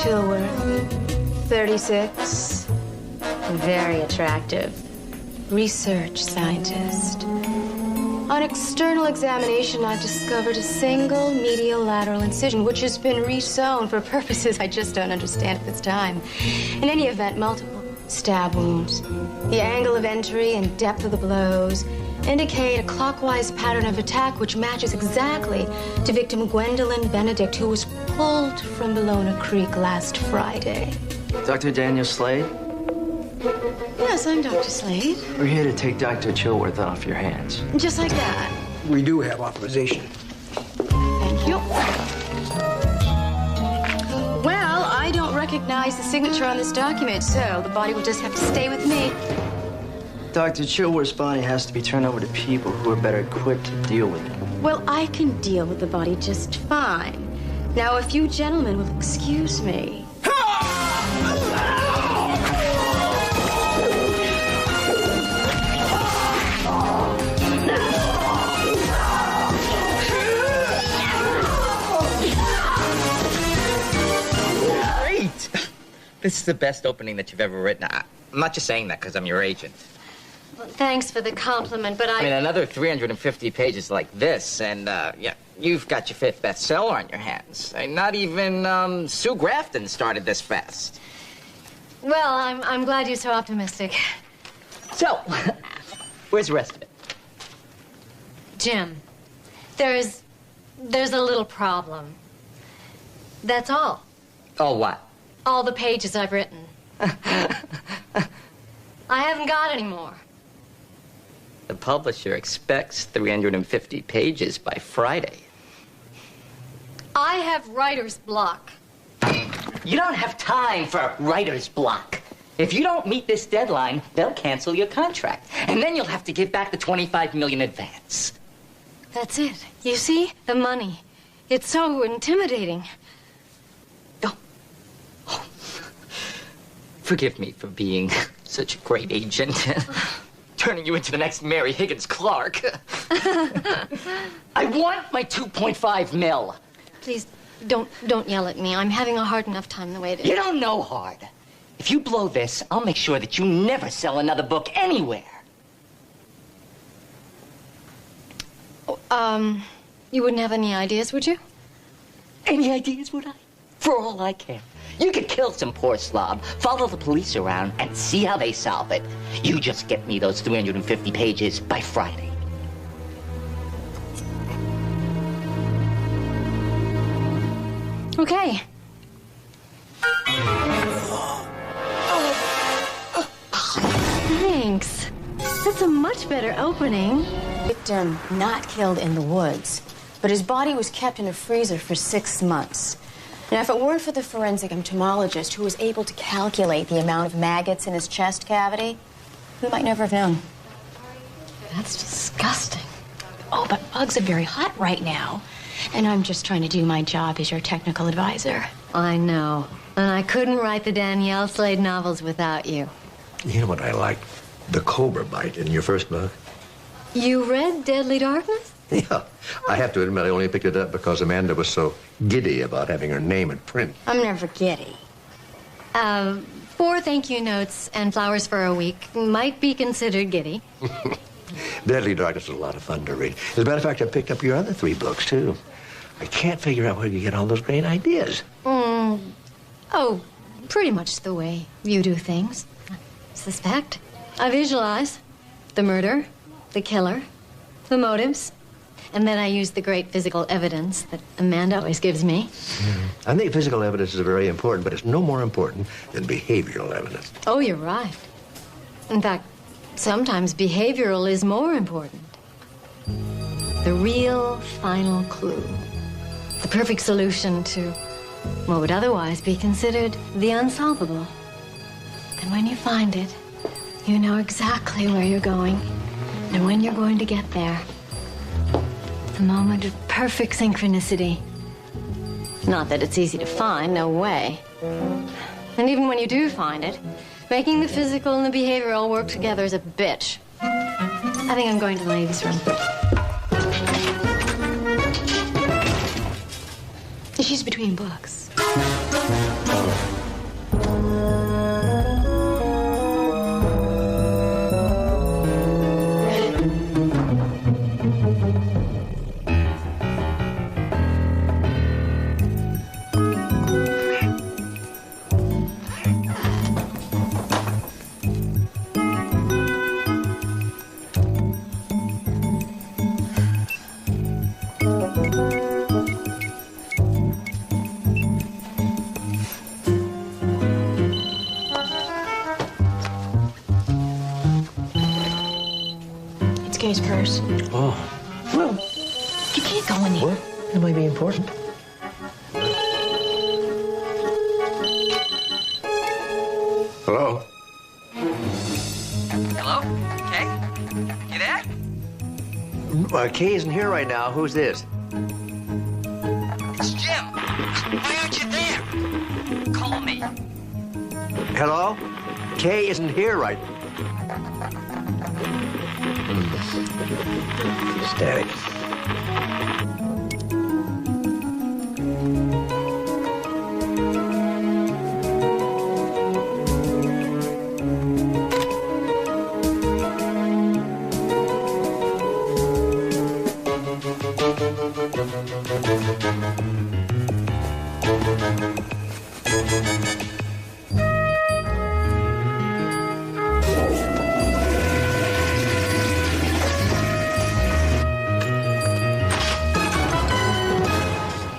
Chilworth, 36, very attractive, research scientist. On external examination, I've discovered a single medial lateral incision, which has been resewn for purposes I just don't understand at this time. In any event, multiple stab wounds. The angle of entry and depth of the blows indicate a clockwise pattern of attack which matches exactly to victim Gwendolyn Benedict, who was pulled from Bellona Creek last Friday. Dr. Daniel Slade? Yes, I'm Dr. Slade. We're here to take Dr. Chilworth off your hands. Just like that. We do have authorization. Thank you. Well, I don't recognize the signature on this document, so the body will just have to stay with me. Dr. Chilworth's body has to be turned over to people who are better equipped to deal with it. Well, I can deal with the body just fine. Now, if you gentlemen will excuse me. This is the best opening that you've ever written. I'm not just saying that because I'm your agent. Well, thanks for the compliment, but I mean, another 350 pages like this, and, yeah, you've got your 5th bestseller on your hands. Not even, Sue Grafton started this fast. Well, I'm glad you're so optimistic. So, where's the rest of it? Jim, there's a little problem. That's all. Oh, what? All the pages I've written. I haven't got any more. The publisher expects 350 pages by Friday. I have writer's block. You don't have time for writer's block. If you don't meet this deadline, they'll cancel your contract. And then you'll have to give back the $25 million advance. That's it. You see? The money. It's so intimidating. Forgive me for being such a great agent. Turning you into the next Mary Higgins Clark. I want my 2.5 mil. Please, don't yell at me. I'm having a hard enough time the way it is. You don't know hard. If you blow this, I'll make sure that you never sell another book anywhere. You wouldn't have any ideas, would you? Any ideas, would I? For all I care. You could kill some poor slob, follow the police around, and see how they solve it. You just get me those 350 pages by Friday. Okay. Thanks. That's a much better opening. Victim not killed in the woods, but his body was kept in a freezer for 6 months. Now, if it weren't for the forensic entomologist who was able to calculate the amount of maggots in his chest cavity, we might never have known. That's disgusting. Oh, but bugs are very hot right now. And I'm just trying to do my job as your technical advisor. I know. And I couldn't write the Danielle Slade novels without you. You know what I like? The cobra bite in your first book. You read Deadly Darkness? Yeah. I have to admit, I only picked it up because Amanda was so giddy about having her name in print. I'm never giddy. 4 thank you notes and flowers for a week might be considered giddy. Deadly Darkness is a lot of fun to read. As a matter of fact, I picked up your other 3 books, too. I can't figure out where you get all those great ideas. Oh, pretty much the way you do things. I suspect. I visualize the murder, the killer, the motives, and then I use the great physical evidence that Amanda always gives me. I think physical evidence is very important, but it's no more important than behavioral evidence. Oh, you're right. In fact, sometimes behavioral is more important. The real final clue. The perfect solution to what would otherwise be considered the unsolvable. And when you find it, you know exactly where you're going and when you're going to get there. The moment of perfect synchronicity. Not that it's easy to find, no way. And even when you do find it, making the physical and the behavioral work together is a bitch. I think I'm going to the ladies' room. She's between books. Kay's purse. Oh. Well, You can't go in there. what? It might be important. Hello? Hello? Kay? You there? Kay isn't here right now. Who's this? It's Jim. Why aren't you there? Call me. Hello? Kay isn't here right. Static.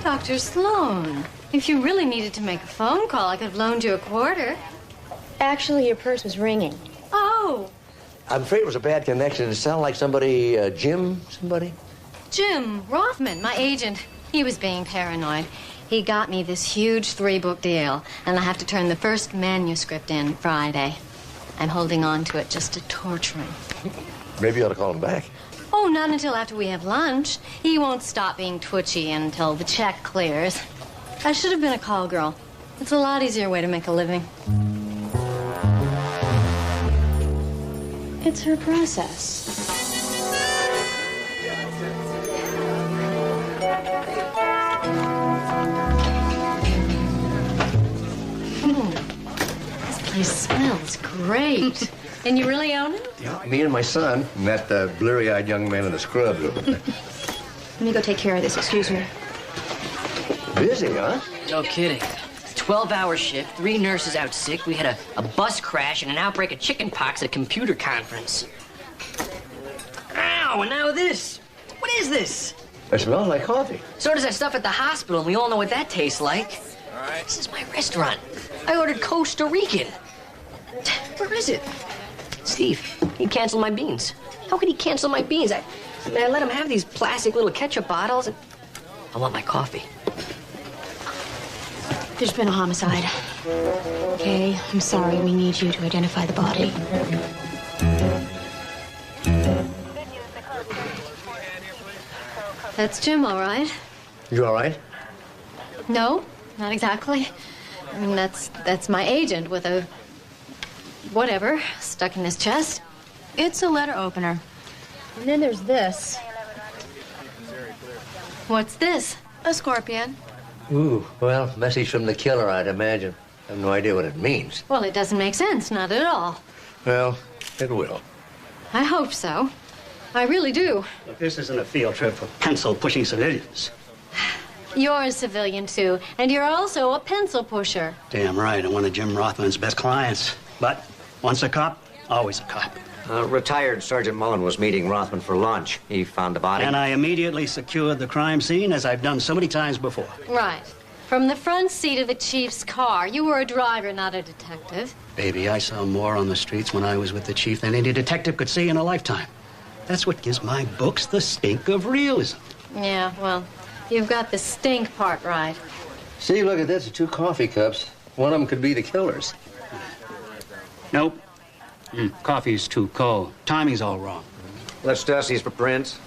Dr. Sloan, if you really needed to make a phone call, I could have loaned you a quarter. Actually, your purse was ringing. Oh, I'm afraid it was a bad connection. It sounded like somebody, Jim, somebody? Jim Rothman, my agent. He was being paranoid. He got me this huge 3-book deal, and I have to turn the first manuscript in Friday. I'm holding on to it just to torture him. Maybe you ought to call him back. Oh, not until after we have lunch. He won't stop being twitchy until the check clears. I should have been a call girl. It's a lot easier way to make a living. It's her process. This place smells great. And you really own it? Yeah, me and my son, and that bleary-eyed young man in the scrubs over there. Let me go take care of this. Excuse me. Busy, huh? No kidding. 12-hour shift, 3 nurses out sick. We had a bus crash and an outbreak of chicken pox at a computer conference. Ow, and now this. What is this? It smells like coffee. So does that stuff at the hospital, and we all know what that tastes like. All right. This is my restaurant. I ordered Costa Rican. Where is it? Steve, he canceled my beans. How could he cancel my beans? I let him have these plastic little ketchup bottles, and I want my coffee. There's been a homicide. Okay, I'm sorry. We need you to identify the body. That's Jim, all right. You all right? No, not exactly. I mean, that's my agent with a whatever stuck in his chest. It's a letter opener. And then there's this. What's this? A scorpion. Ooh, well, message from the killer, I'd imagine. I have no idea what it means. Well, it doesn't make sense, not at all. Well, it will. I hope so. I really do. Look, this isn't a field trip for pencil-pushing civilians. You're a civilian, too, and you're also a pencil pusher. Damn right, I'm one of Jim Rothman's best clients. But once a cop, always a cop. Retired Sergeant Mullen was meeting Rothman for lunch. He found the body. And I immediately secured the crime scene, as I've done so many times before. Right. From the front seat of the chief's car. You were a driver, not a detective. Baby, I saw more on the streets when I was with the chief than any detective could see in a lifetime. That's what gives my books the stink of realism. Yeah, well, you've got the stink part right. See, look at this, 2 coffee cups. One of them could be the killer's. Nope. Coffee's too cold. Timing's all wrong. Let's dust these for prints.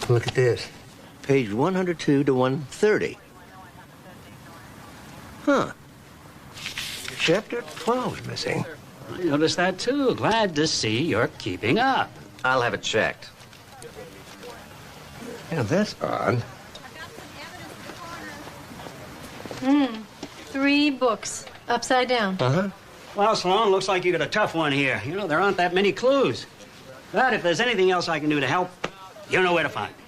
Look at this. Page 102 to 130. Huh. Chapter 12 is missing. I noticed that, too. Glad to see you're keeping up. I'll have it checked. Yeah, that's odd. 3 books, upside down. Uh-huh. Well, Sloan, looks like you got a tough one here. You know, there aren't that many clues. But if there's anything else I can do to help, you know where to find me.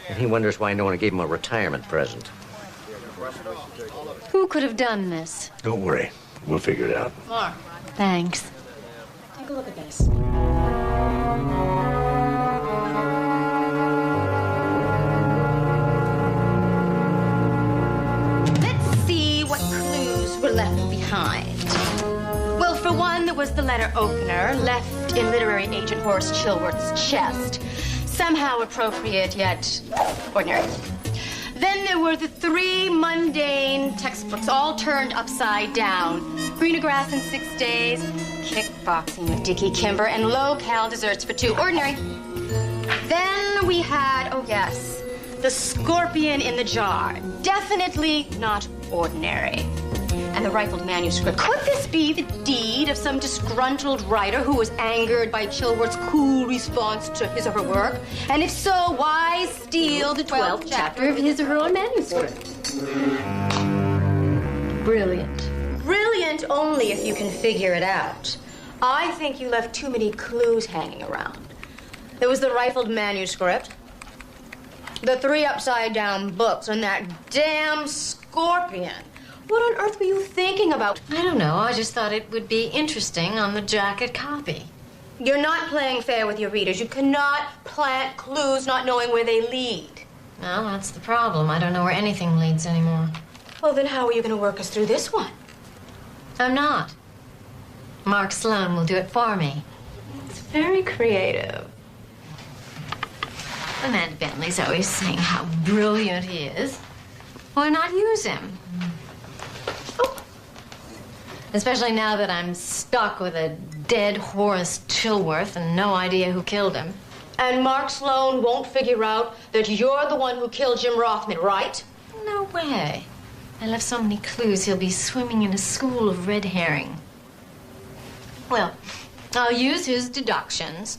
And he wonders why no one gave him a retirement present. Who could have done this? Don't worry. We'll figure it out. Mark, Thanks. take a look at this. Let's see what clues were left behind. Well, for one, there was the letter opener left in literary agent Horace Chilworth's chest. Somehow appropriate, yet ordinary. Then there were the 3 mundane textbooks, all turned upside down. Greener Grass in 6 Days, Kickboxing with Dickie Kimber, and Low-Cal Desserts for 2. Ordinary. Then we had, oh yes, the scorpion in the jar. Definitely not ordinary. And the rifled manuscript. Could this be the deed of some disgruntled writer who was angered by Chilworth's cool response to his or her work? And if so, why steal the 12th chapter of his or her own manuscript? Brilliant. Brilliant only if you can figure it out. I think you left too many clues hanging around. There was the rifled manuscript, the 3 upside-down books, and that damn scorpion. What on earth were you thinking about? I don't know. I just thought it would be interesting on the jacket copy. You're not playing fair with your readers. You cannot plant clues not knowing where they lead. Well, that's the problem. I don't know where anything leads anymore. Well, then how are you going to work us through this one? I'm not. Mark Sloan will do it for me. It's very creative. Amanda Bentley's always saying how brilliant he is. Why not use him? Especially now that I'm stuck with a dead Horace Chilworth and no idea who killed him. And Mark Sloan won't figure out that you're the one who killed Jim Rothman, right? No way. I left so many clues he'll be swimming in a school of red herring. Well, I'll use his deductions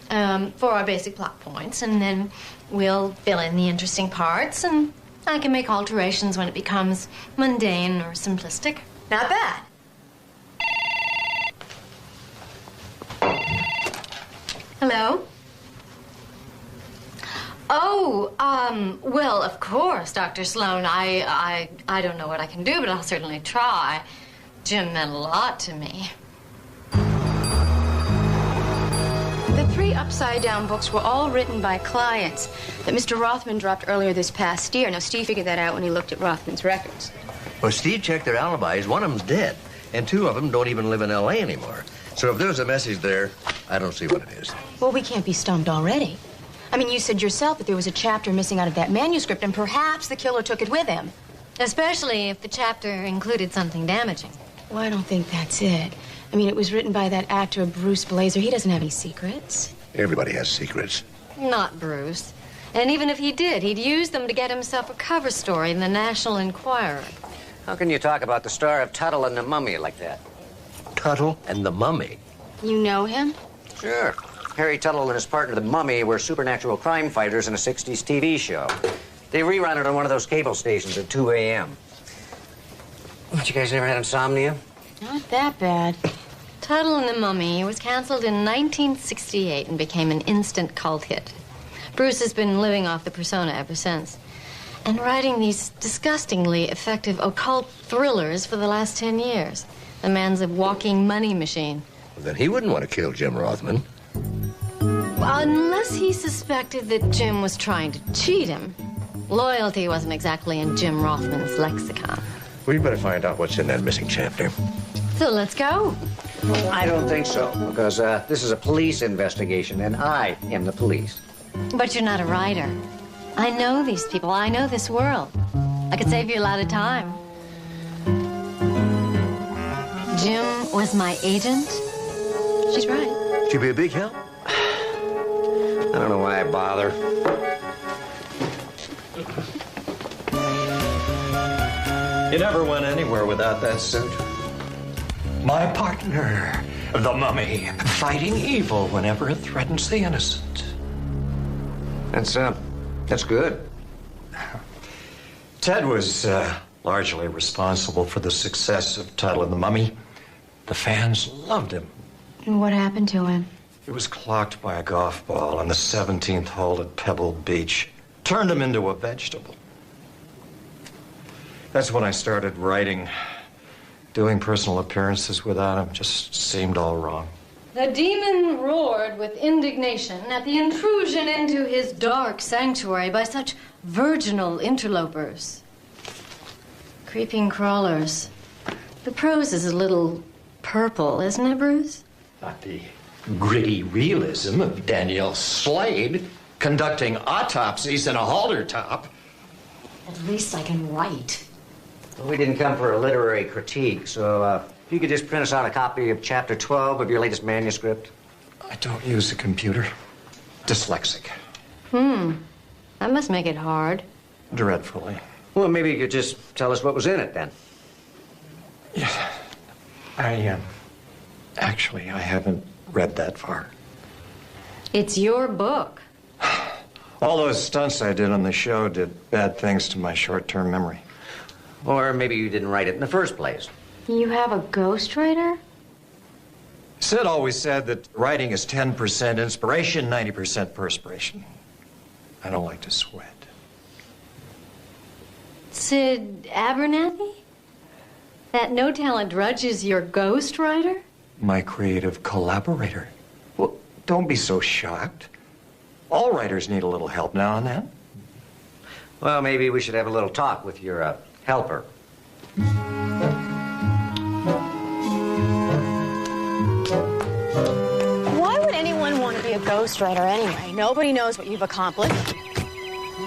for our basic plot points, and then we'll fill in the interesting parts, and I can make alterations when it becomes mundane or simplistic. Not bad. Hello? Oh, well, of course, Dr. Sloan. I don't know what I can do, but I'll certainly try. Jim meant a lot to me. The 3 upside-down books were all written by clients that Mr. Rothman dropped earlier this past year. Now, Steve figured that out when he looked at Rothman's records. Well, Steve checked their alibis. One of them's dead, and 2 of them don't even live in L.A. anymore. So if there's a message there, I don't see what it is. Well, we can't be stumped already. I mean, you said yourself that there was a chapter missing out of that manuscript, and perhaps the killer took it with him. Especially if the chapter included something damaging. Well, I don't think that's it. I mean, it was written by that actor, Bruce Blazer. He doesn't have any secrets. Everybody has secrets. Not Bruce. And even if he did, he'd use them to get himself a cover story in the National Enquirer. How can you talk about the star of Tuttle and the Mummy like that? Tuttle and the Mummy. You know him? Sure. Harry Tuttle and his partner, the Mummy, were supernatural crime fighters in a 60s TV show. They rerun it on one of those cable stations at 2 a.m. What, you guys ever had insomnia? Not that bad. Tuttle and the Mummy was canceled in 1968 and became an instant cult hit. Bruce has been living off the persona ever since, and writing these disgustingly effective occult thrillers for the last 10 years. The man's a walking money machine. Well, then he wouldn't want to kill Jim Rothman. Unless he suspected that Jim was trying to cheat him. Loyalty wasn't exactly in Jim Rothman's lexicon. We better find out what's in that missing chapter. So let's go. I don't think so, because this is a police investigation, and I am the police. But you're not a writer. I know these people. I know this world. I could save you a lot of time. Jim was my agent. She's right. She'd be a big help. I don't know why I bother. You never went anywhere without that suit. My partner, the Mummy, fighting evil whenever it threatens the innocent. That's good. Ted was largely responsible for the success of Tuttle and the Mummy. The fans loved him. And what happened to him? He was clocked by a golf ball on the 17th hole at Pebble Beach. Turned him into a vegetable. That's when I started writing. Doing personal appearances without him just seemed all wrong. The demon roared with indignation at the intrusion into his dark sanctuary by such virginal interlopers. Creeping crawlers. The prose is a little purple, isn't it, Bruce? Not the gritty realism of Danielle Slade conducting autopsies in a halter top. At least I can write. Well, we didn't come for a literary critique, so if you could just print us out a copy of Chapter 12 of your latest manuscript. I don't use a computer. Dyslexic. That must make it hard. Dreadfully. Well, maybe you could just tell us what was in it, then. Yeah. Actually, I haven't read that far. It's your book. All those stunts I did on the show did bad things to my short-term memory. Or maybe you didn't write it in the first place. You have a ghostwriter? Sid always said that writing is 10% inspiration, 90% perspiration. I don't like to sweat. Sid Abernathy? That no-talent drudge is your ghostwriter? My creative collaborator. Well, don't be so shocked. All writers need a little help now and then. Well, maybe we should have a little talk with your helper. Why would anyone want to be a ghostwriter anyway? Nobody knows what you've accomplished.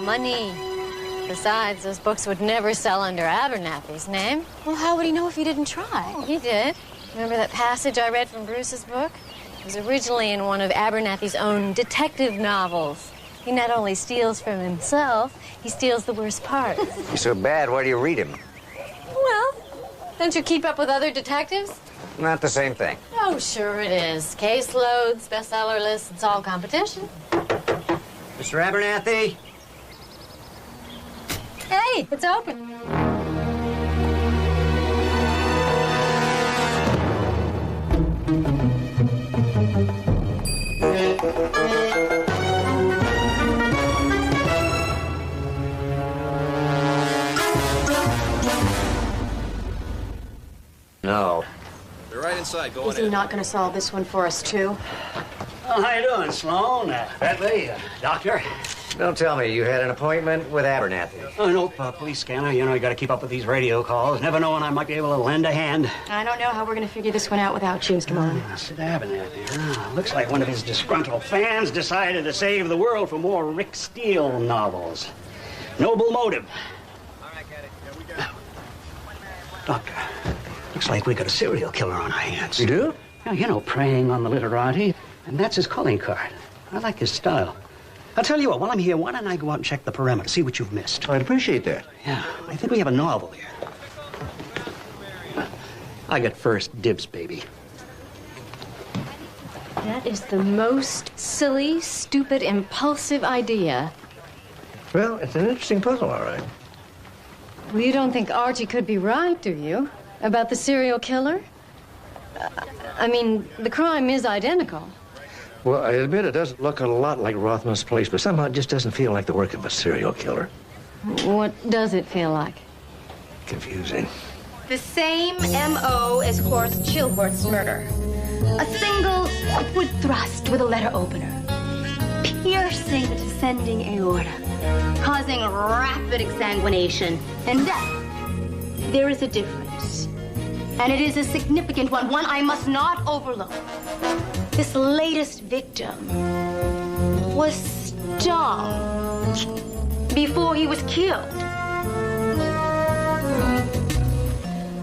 Money. Besides, those books would never sell under Abernathy's name. Well, how would he know if he didn't try? Oh, he did. Remember that passage I read from Bruce's book? It was originally in one of Abernathy's own detective novels. He not only steals from himself, he steals the worst parts. He's so bad, why do you read him? Well, don't you keep up with other detectives? Not the same thing. Oh, sure it is. Caseloads, bestseller lists, it's all competition. Mr. Abernathy? Hey, it's open. No. We're right inside. Go on Is he in. not going to solve this one for us, too? Oh, how you doing, Sloan? Bentley, doctor? Don't tell me you had an appointment with Abernathy. Oh, no, police scanner. You know, you got to keep up with these radio calls. Never know when I might be able to lend a hand. I don't know how we're going to figure this one out without you. Come on. Sid Abernathy. Looks like one of his disgruntled fans decided to save the world for more Rick Steele novels. Noble motive. All right, get it. Here we go. Doctor, looks like we got a serial killer on our hands. You do? Yeah, you know, preying on the literati. And that's his calling card. I like his style. I'll tell you what, while I'm here, why don't I go out and check the perimeter, see what you've missed? I'd appreciate that. Yeah, I think we have a novel here. I got first dibs, baby. That is the most silly, stupid, impulsive idea. Well, it's an interesting puzzle, all right. Well, you don't think Archie could be right, do you? About the serial killer? I mean, the crime is identical. Well, I admit it doesn't look a lot like Rothman's place, but somehow it just doesn't feel like the work of a serial killer. What does it feel like? Confusing. The same M.O. as Horst Chilworth's murder. A single upward thrust with a letter opener. Piercing the descending aorta. Causing rapid exsanguination and death. There is a difference. And it is a significant one, one I must not overlook. This latest victim was stung before he was killed.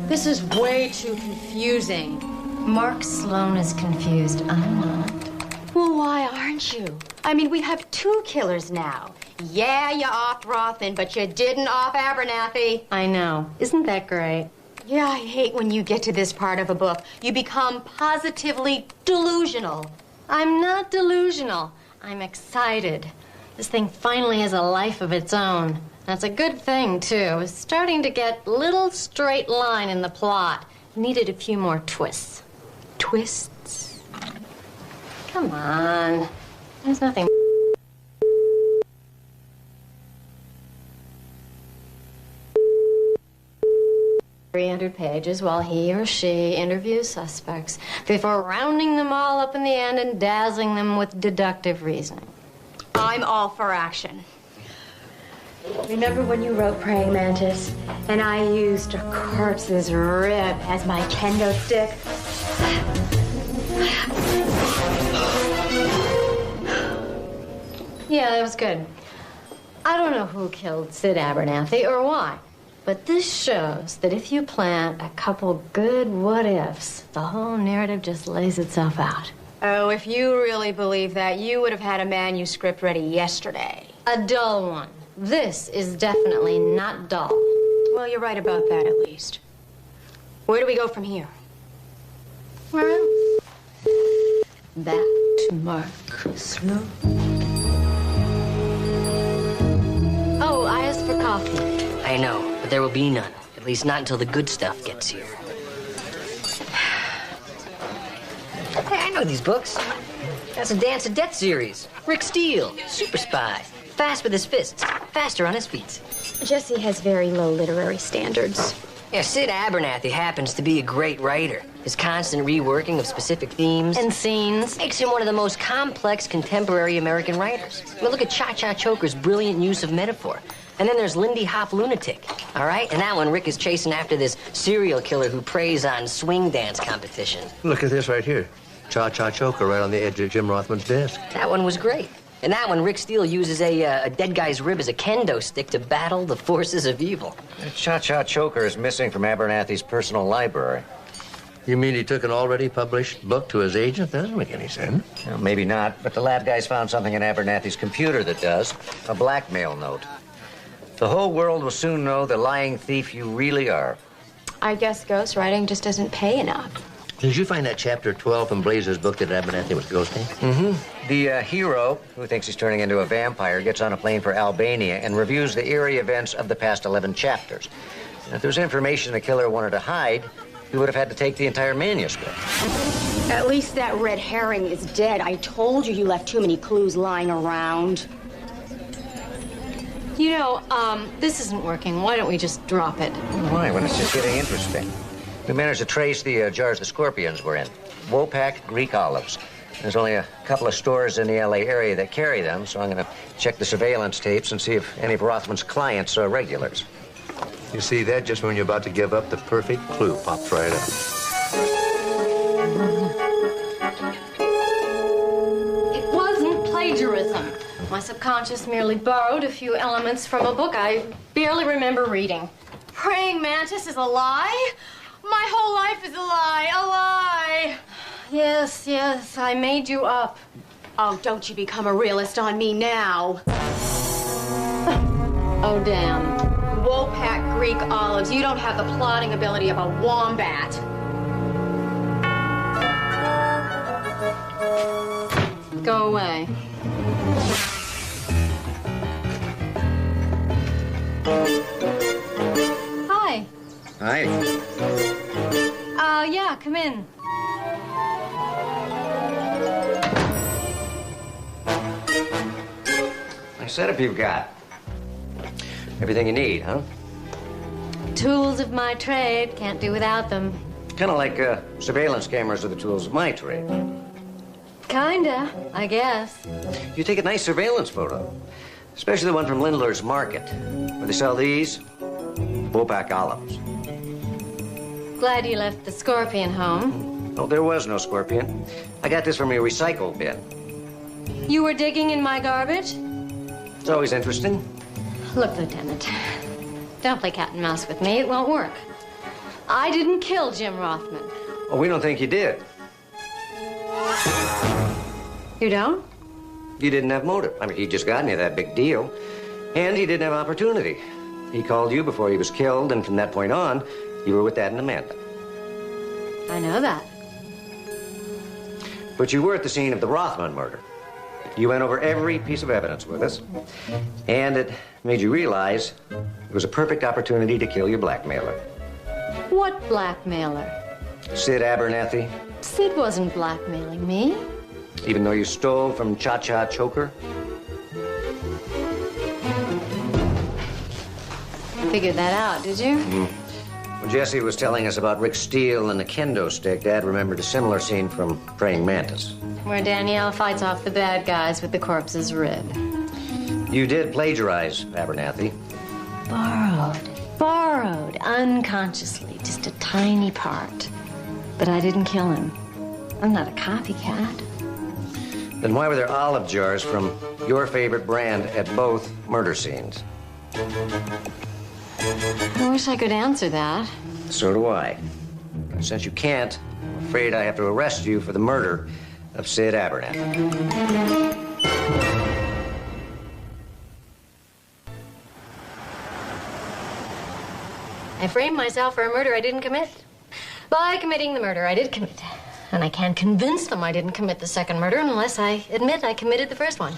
This is way too confusing. Mark Sloan is confused. I'm not. Well, why aren't you? I mean, we have two killers now. Yeah, you offed Rothman, but you didn't off Abernathy. I know. Isn't that great? Yeah, I hate when you get to this part of a book. You become positively delusional. I'm not delusional. I'm excited. This thing finally has a life of its own. That's a good thing, too. It's starting to get a little straight line in the plot. Needed a few more twists. Twists? Come on. There's nothing. 300 pages while he or she interviews suspects before rounding them all up in the end and dazzling them with deductive reasoning. I'm all for action. Remember when you wrote Praying Mantis and I used a corpse's rib as my kendo stick? Yeah, that was good. I don't know who killed Sid Abernathy or why, but this shows that if you plant a couple good what-ifs, the whole narrative just lays itself out. Oh, if you really believe that, you would have had a manuscript ready yesterday. A dull one. This is definitely not dull. Well, you're right about that, at least. Where do we go from here? Well, back to Mark Sloan. Oh, I asked for coffee. I know, but there will be none. At least not until the good stuff gets here. Hey, I know these books. That's a Dance of Death series. Rick Steele, super spy. Fast with his fists, faster on his feet. Jesse has very low literary standards. Yeah, Sid Abernathy happens to be a great writer. His constant reworking of specific themes and scenes makes him one of the most complex contemporary American writers. I mean, look at Cha-Cha Choker's brilliant use of metaphor. And then there's Lindy Hop Lunatic, all right? And that one, Rick is chasing after this serial killer who preys on swing dance competition. Look at this right here. Cha-Cha Choker right on the edge of Jim Rothman's desk. That one was great. And that one, Rick Steele uses a dead guy's rib as a kendo stick to battle the forces of evil. Cha-Cha Choker is missing from Abernathy's personal library. You mean he took an already published book to his agent? That doesn't make any sense. Well, maybe not, but the lab guys found something in Abernathy's computer that does. A blackmail note. The whole world will soon know the lying thief you really are. I guess ghostwriting just doesn't pay enough. Did you find that chapter 12 from Blazer's book that Abernathy was ghosting? Mm-hmm. The hero, who thinks he's turning into a vampire, gets on a plane for Albania and reviews the eerie events of the past 11 chapters. And if there's information the killer wanted to hide, he would have had to take the entire manuscript. At least that red herring is dead. I told you you left too many clues lying around. You know, this isn't working. Why don't we just drop it? Why, when it's just getting interesting? We managed to trace the jars the scorpions were in. Wopak Greek olives. There's only a couple of stores in the L.A. area that carry them, so I'm going to check the surveillance tapes and see if any of Rothman's clients are regulars. You see, that just when you're about to give up, the perfect clue pops right up. It wasn't plagiarism. My subconscious merely borrowed a few elements from a book I barely remember reading. Praying Mantis is a lie? My whole life is a lie, a lie. Yes, yes, I made you up. Oh, don't you become a realist on me now. Oh, damn. Wopak Greek olives. You don't have the plotting ability of a wombat. Go away. Hi. Hi. Yeah, come in. Nice setup you've got. Everything you need, huh? Tools of my trade. Can't do without them. Kind of like surveillance cameras are the tools of my trade. Kinda, I guess. You take a nice surveillance photo, especially the one from Lindler's Market, where they sell these Wopak olives. Glad you left the scorpion home. Oh, there was no scorpion. I got this from your recycle bin. You were digging in my garbage? It's always interesting. Look, Lieutenant, don't play cat and mouse with me. It won't work. I didn't kill Jim Rothman. Oh, we don't think you did. You don't? You didn't have motive. I mean, he just got into that big deal. And he didn't have opportunity. He called you before he was killed, and from that point on, you were with Dad and Amanda. I know that. But you were at the scene of the Rothman murder. You went over every piece of evidence with us, and it made you realize it was a perfect opportunity to kill your blackmailer. What blackmailer? Sid Abernathy, Sid wasn't blackmailing me. even though you stole from Cha-Cha Choker. Figured that out, did you? When Jesse was telling us about Rick Steele and the kendo stick, Dad remembered a similar scene from Praying Mantis. Where Danielle fights off the bad guys with the corpse's rib. You did plagiarize Abernathy. Borrowed unconsciously, just a tiny part. But I didn't kill him. I'm not a copycat. Then why were there olive jars from your favorite brand at both murder scenes? I wish I could answer that. So do I. And since you can't, I'm afraid I have to arrest you for the murder of Sid Abernathy. I framed myself for a murder I didn't commit. By committing the murder I did commit. And I can't convince them I didn't commit the second murder unless I admit I committed the first one.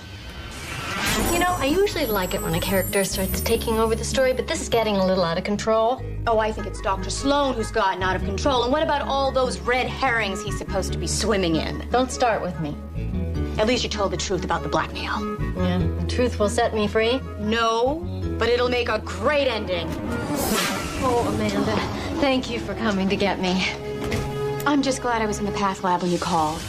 You know, I usually like it when a character starts taking over the story, but this is getting a little out of control. Oh, I think it's Dr. Sloan who's gotten out of control. And what about all those red herrings he's supposed to be swimming in? Don't start with me. At least you told the truth about the blackmail. Yeah, the truth will set me free. No, but it'll make a great ending. Oh, Amanda, thank you for coming to get me. I'm just glad I was in the path lab when you called.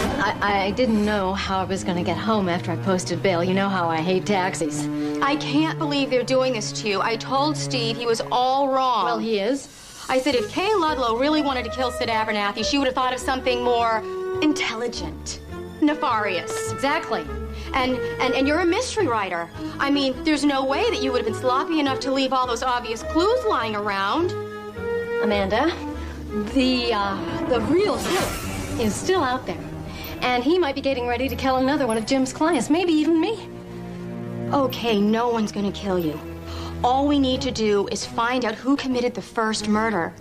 I didn't know how I was going to get home after I posted bail. You know how I hate taxis. I can't believe they're doing this to you. I told Steve he was all wrong. Well, he is. I said if Kay Ludlow really wanted to kill Sid Abernathy, she would have thought of something more intelligent, nefarious. Exactly. And you're a mystery writer. I mean, there's no way that you would have been sloppy enough to leave all those obvious clues lying around. Amanda, the real killer is still out there. And he might be getting ready to kill another one of Jim's clients, maybe even me. Okay, no one's gonna kill you. All we need to do is find out who committed the first murder.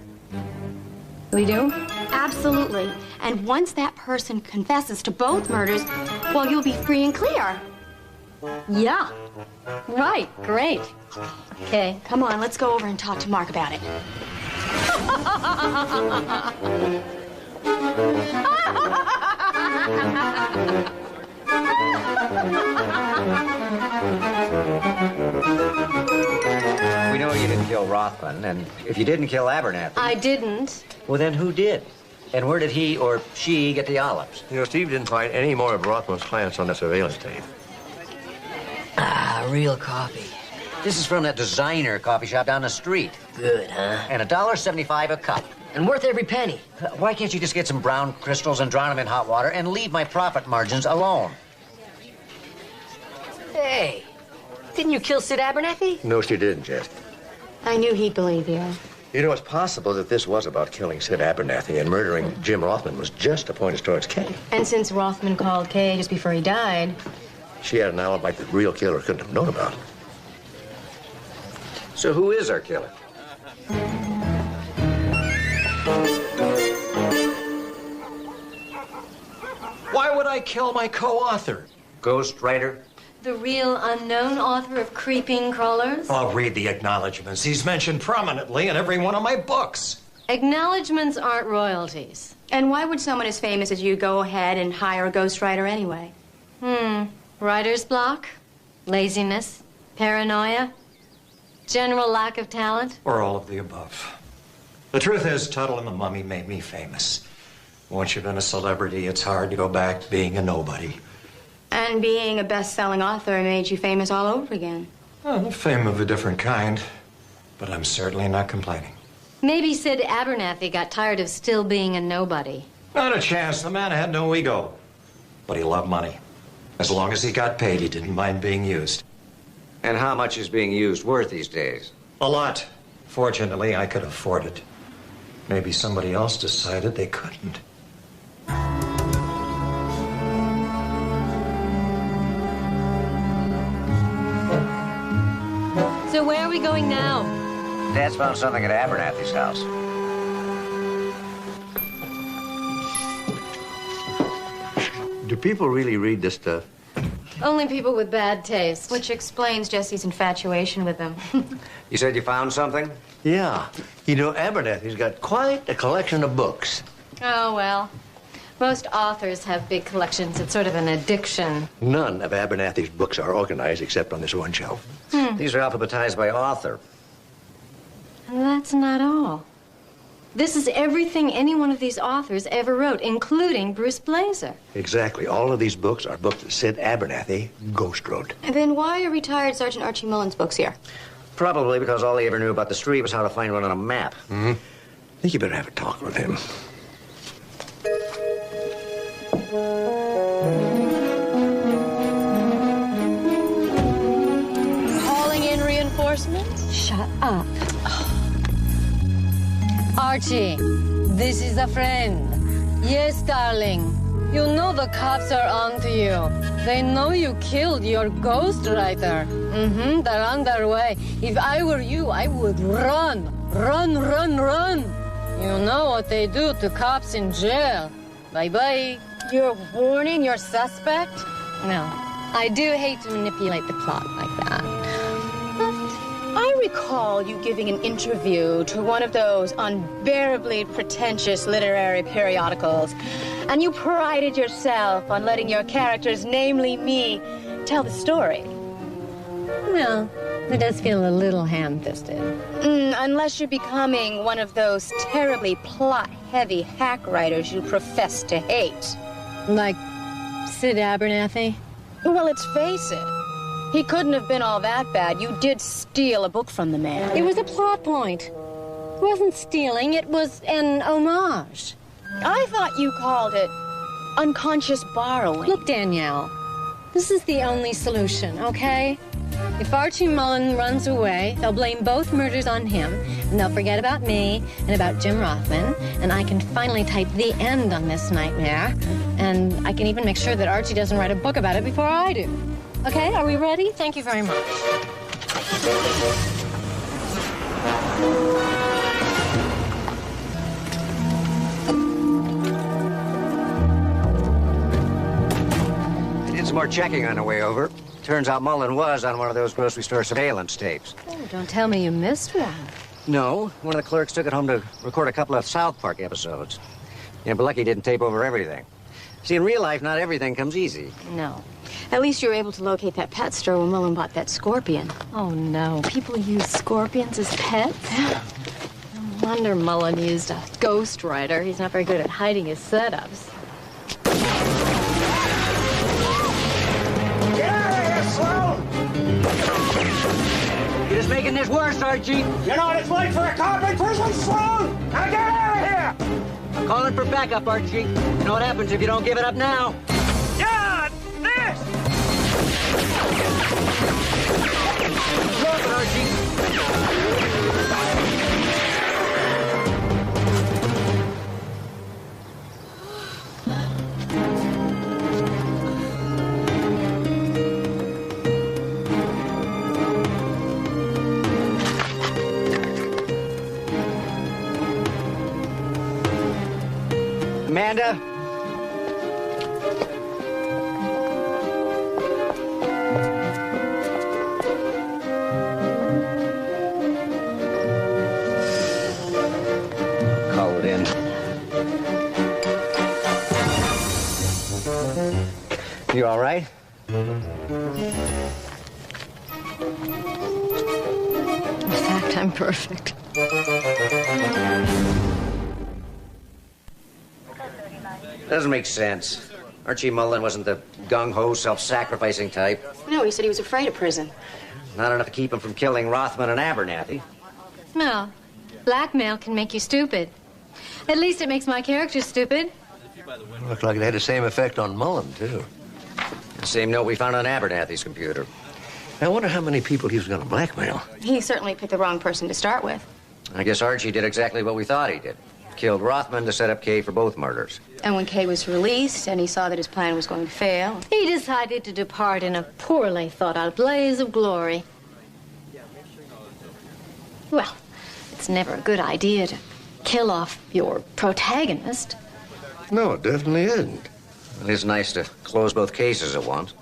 We do? Absolutely. And once that person confesses to both murders, well, you'll be free and clear. Yeah. Right, great. Okay. Come on, let's go over and talk to Mark about it. We know you didn't kill Rothman, and if you didn't kill Abernathy... I didn't. Well, then who did? And where did he or she get the olives? You know, Steve didn't find any more of Rothman's clients on the surveillance tape. Ah, real coffee. This is from that designer coffee shop down the street. Good, huh? And $1.75 a cup. And worth every penny. Why can't you just get some brown crystals and drown them in hot water and leave my profit margins alone? Hey, didn't you kill Sid Abernathy? No, she didn't, Jess. I knew he'd believe you. You know, it's possible that this was about killing Sid Abernathy, and murdering Jim Rothman was just to point us towards Kay. And since Rothman called Kay just before he died... She had an alibi the real killer couldn't have known about. So who is our killer? Why would I kill my co-author? Ghost writer? The real unknown author of Creeping Crawlers? I'll read the acknowledgments. He's mentioned prominently in every one of my books. Acknowledgements aren't royalties. And why would someone as famous as you go ahead and hire a ghostwriter anyway? Writer's block? Laziness? Paranoia? General lack of talent? Or all of the above. The truth is, Tuttle and the Mummy made me famous. Once you've been a celebrity, it's hard to go back to being a nobody. And being a best-selling author made you famous all over again. Well, fame of a different kind, but I'm certainly not complaining. Maybe Sid Abernathy got tired of still being a nobody. Not a chance. The man had no ego. But he loved money. As long as he got paid, he didn't mind being used. And how much is being used worth these days? A lot. Fortunately, I could afford it. Maybe somebody else decided they couldn't. So where are we going now? Dad's found something at Abernathy's house. people really read this stuff? Only people with bad taste. Which explains Jesse's infatuation with them. You said you found something? Yeah. You know, Abernathy's got quite a collection of books. Oh, well. Most authors have big collections. It's sort of an addiction. None of Abernathy's books are organized except on this one shelf. These are alphabetized by author. And that's not all. This is everything any one of these authors ever wrote, including Bruce Blazer. Exactly. All of these books are books that Sid Abernathy ghost wrote. And then why are retired Sergeant Archie Mullen's books here? Probably because all he ever knew about the street was how to find one on a map. I think you better have a talk with him. Calling in reinforcements? Shut up. Archie, this is a friend. Yes, darling. You know the cops are onto you. They know you killed your ghostwriter. They're on their way. If I were you, I would run. Run, run, run. You know what they do to cops in jail. Bye-bye. You're warning your suspect? No, I do hate to manipulate the plot like that. I recall you giving an interview to one of those unbearably pretentious literary periodicals, and you prided yourself on letting your characters, namely me, tell the story. Well, it does feel a little ham-fisted. Unless you're becoming one of those terribly plot-heavy hack writers you profess to hate. Like Sid Abernathy? Well, let's face it. He couldn't have been all that bad. You did steal a book from the man. It was a plot point. It wasn't stealing, it was an homage. I thought you called it unconscious borrowing. Look, Danielle, this is the only solution, okay? If Archie Mullen runs away, they'll blame both murders on him, and they'll forget about me and about Jim Rothman, and I can finally type the end on this nightmare, and I can even make sure that Archie doesn't write a book about it before I do. Okay, are we ready? Thank you very much. I did some more checking on the way over. Turns out Mullen was on one of those grocery store surveillance tapes. Oh, don't tell me you missed one. No, one of the clerks took it home to record a couple of South Park episodes. Yeah, but lucky didn't tape over everything. See, in real life, not everything comes easy. No. At least you were able to locate that pet store when Mullen bought that scorpion. Oh, no. People use scorpions as pets? No wonder Mullen used a ghostwriter. He's not very good at hiding his setups. Get out of here, Sloan! You're just making this worse, Archie. You know what it's like for a cop in prison, Sloan! Now get out of here! I'm calling for backup, Archie. You know what happens if you don't give it up now? God, this! Drop it, Archie. Amanda? Call it in. You all right? In fact, I'm perfect. Doesn't make sense. Archie Mullen wasn't the gung-ho, self-sacrificing type. No, he said he was afraid of prison. Not enough to keep him from killing Rothman and Abernathy. No. Blackmail can make you stupid. At least it makes my character stupid. Looked like it had the same effect on Mullen, too. The same note we found on Abernathy's computer. I wonder how many people he was going to blackmail. He certainly picked the wrong person to start with. I guess Archie did exactly what we thought he did. Killed Rothman to set up Kay for both murders. And when Kay was released and he saw that his plan was going to fail, He decided to depart in a poorly thought-out blaze of glory. Well, it's never a good idea to kill off your protagonist. No, it definitely isn't. It is nice to close both cases at once.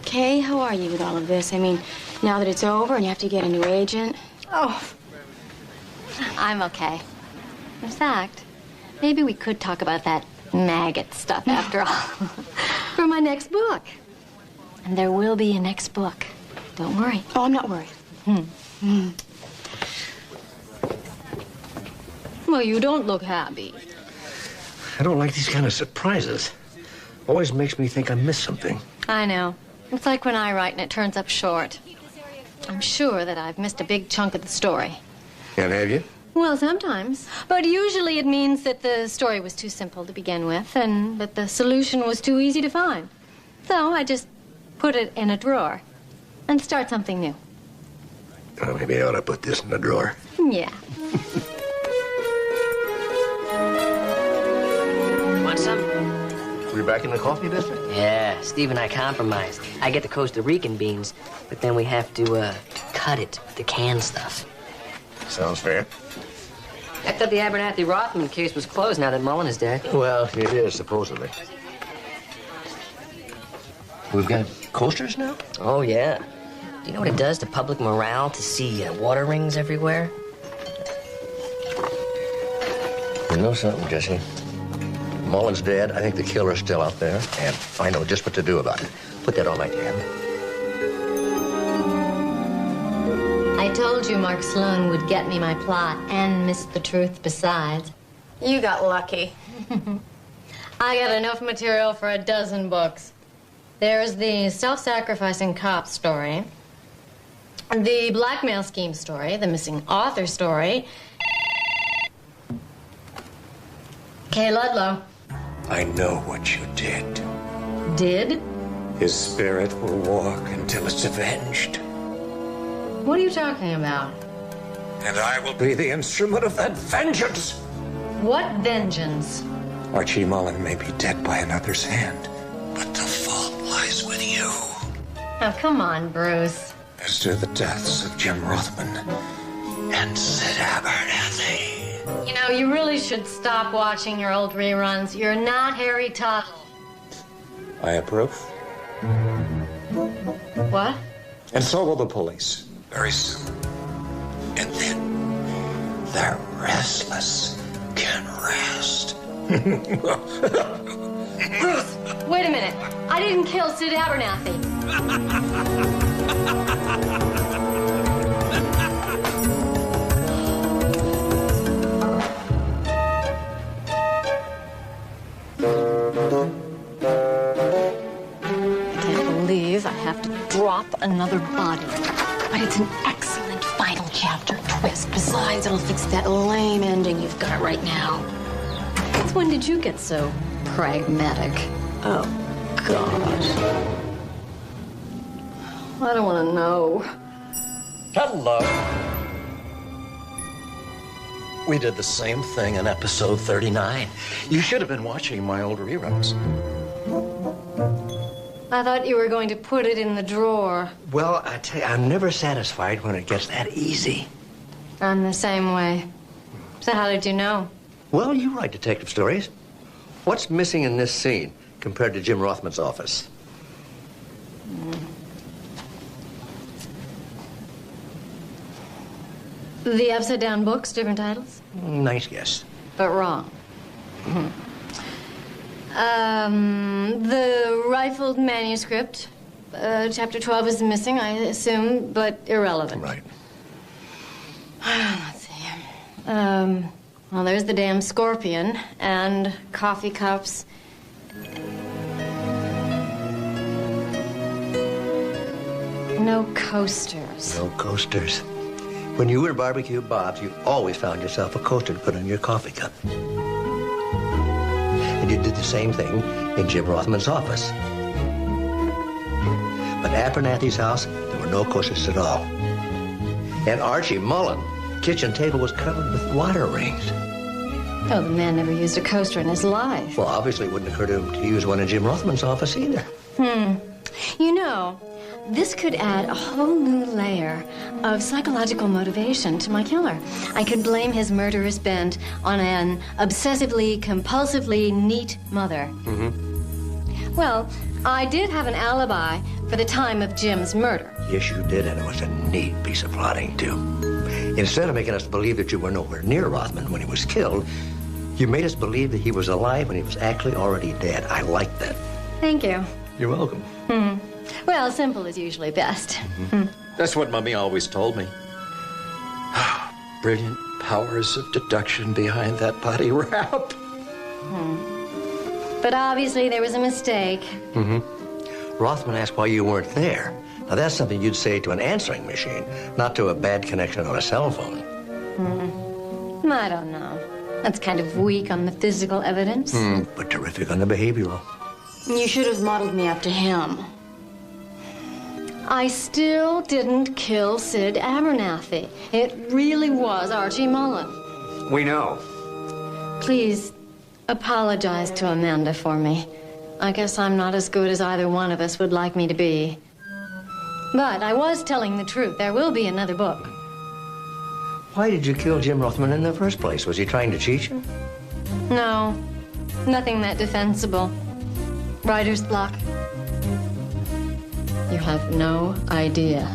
Kay, how are you with all of this? I mean, now that it's over and you have to get a new agent. Oh, I'm okay. In fact, maybe we could talk about that maggot stuff after all. For my next book. And there will be a next book. Don't worry. Oh, I'm not worried. Well, you don't look happy. I don't like these kind of surprises. Always makes me think I missed something. I know. It's like when I write and it turns up short. I'm sure that I've missed a big chunk of the story. And have you? Well, sometimes. But usually it means that the story was too simple to begin with and that the solution was too easy to find. So I just put it in a drawer and start something new. Well, maybe I ought to put this in the drawer. Yeah. Want some? We're back in the coffee business? Yeah, Steve and I compromised. I get the Costa Rican beans, but then we have to cut it with the canned stuff. Sounds fair. I thought the Abernathy Rothman case was closed now that Mullen is dead. Well, it is, supposedly. We've got coasters now? Oh, yeah. Do you know what it does to public morale to see water rings everywhere? You know something, Jesse? Mullen's dead. I think the killer's still out there, and I know just what to do about it. Put that on my tab. I told you Mark Sloan would get me my plot and miss the truth besides. You got lucky. I got enough material for a dozen books. There's the self-sacrificing cop story, the blackmail scheme story, the missing author story. Kay Ludlow. I know what you did. Did? His spirit will walk until it's avenged. What are you talking about? And I will be the instrument of that vengeance. What vengeance? Archie Mullen may be dead by another's hand, but the fault lies with you. Oh, come on, Bruce. As to the deaths of Jim Rothman and Sid Abernathy. You know, you really should stop watching your old reruns. You're not Harry Tuttle. I approve. What? And so will the police, very soon. And then the restless can rest. Bruce, wait a minute. I didn't kill Sid Abernathy. I have to drop another body. But it's an excellent final chapter twist. Besides, it'll fix that lame ending you've got right now. When did you get so pragmatic? Oh, God. I don't want to know. Hello. We did the same thing in episode 39. You should have been watching my old reruns. I thought you were going to put it in the drawer. Well, I tell you, I'm never satisfied when it gets that easy. I'm the same way. So how did you know? Well, you write detective stories. What's missing in this scene compared to Jim Rothman's office? The upside-down books, different titles? Nice guess. But wrong. The rifled manuscript. Chapter 12 is missing, I assume, but irrelevant. Right. Let's see. Well, there's the damn scorpion and coffee cups. No coasters. No coasters. When you were Barbecue Bob's, you always found yourself a coaster to put on your coffee cup. And you did the same thing in Jim Rothman's office. But at Abernathy's house, there were no coasters at all. And Archie Mullen, kitchen table was covered with water rings. Oh, the man never used a coaster in his life. Well, obviously it wouldn't occur to him to use one in Jim Rothman's office either. You know, this could add a whole new layer of psychological motivation to my killer. I could blame his murderous bent on an obsessively, compulsively neat mother. Well, I did have an alibi for the time of Jim's murder. Yes, you did, and it was a neat piece of plotting, too. Instead of making us believe that you were nowhere near Rothman when he was killed, you made us believe that he was alive when he was actually already dead. I like that. Thank you. You're welcome. Well, simple is usually best. That's what Mummy always told me. Brilliant powers of deduction behind that body wrap. But obviously there was a mistake. Rothman asked why you weren't there. Now, that's something you'd say to an answering machine, not to a bad connection on a cell phone. I don't know. That's kind of weak on the physical evidence. But terrific on the behavioral. You should have modeled me after him. I still didn't kill Sid Abernathy. It really was Archie Mullen. We know. Please apologize to Amanda for me. I guess I'm not as good as either one of us would like me to be. But I was telling the truth. There will be another book. Why did you kill Jim Rothman in the first place? Was he trying to cheat you? No, nothing that defensible. Writer's block. You have no idea.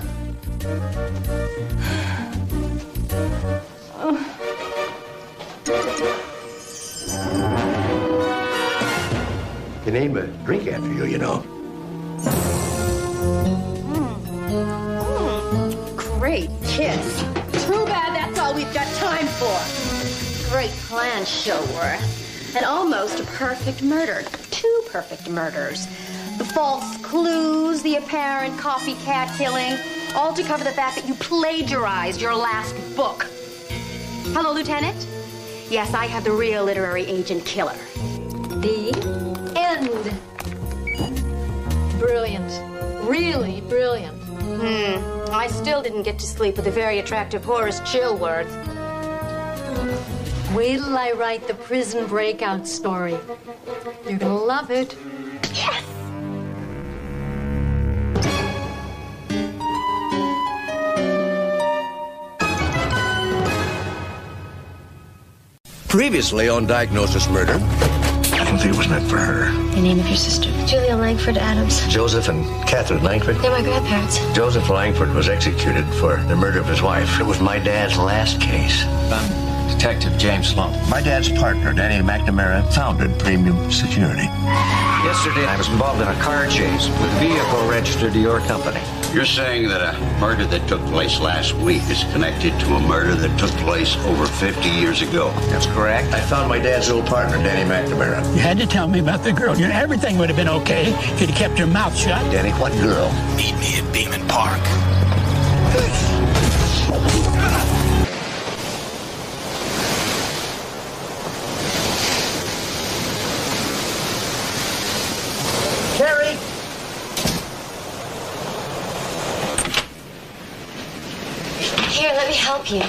They named a drink after you, you know. Great kiss. Too bad that's all we've got time for. Great plan, Shilworth. And almost a perfect murder. Two perfect murders. The false clues, the apparent copycat killing, all to cover the fact that you plagiarized your last book. Hello, Lieutenant? Yes, I have the real literary agent killer. The end. Brilliant. Really brilliant. I still didn't get to sleep with a very attractive Horace Chilworth. Wait till I write the prison breakout story. You're gonna love it. Yes! Previously on Diagnosis Murder. I don't think it was meant for her. The name of your sister? Julia Langford Adams. Joseph and Catherine Langford. They're my grandparents. Joseph Langford was executed for the murder of his wife. It was my dad's last case. I'm Detective James Sloan. My dad's partner, Danny McNamara, founded Premium Security. Yesterday, I was involved in a car chase with a vehicle registered to your company. You're saying that a murder that took place last week is connected to a murder that took place over 50 years ago? That's correct. I found my dad's old partner, Danny McNamara. You had to tell me about the girl. You know, everything would have been okay if you'd kept your mouth shut. Danny, what girl? Meet me at Beeman Park. Carrie! Here, let me help you.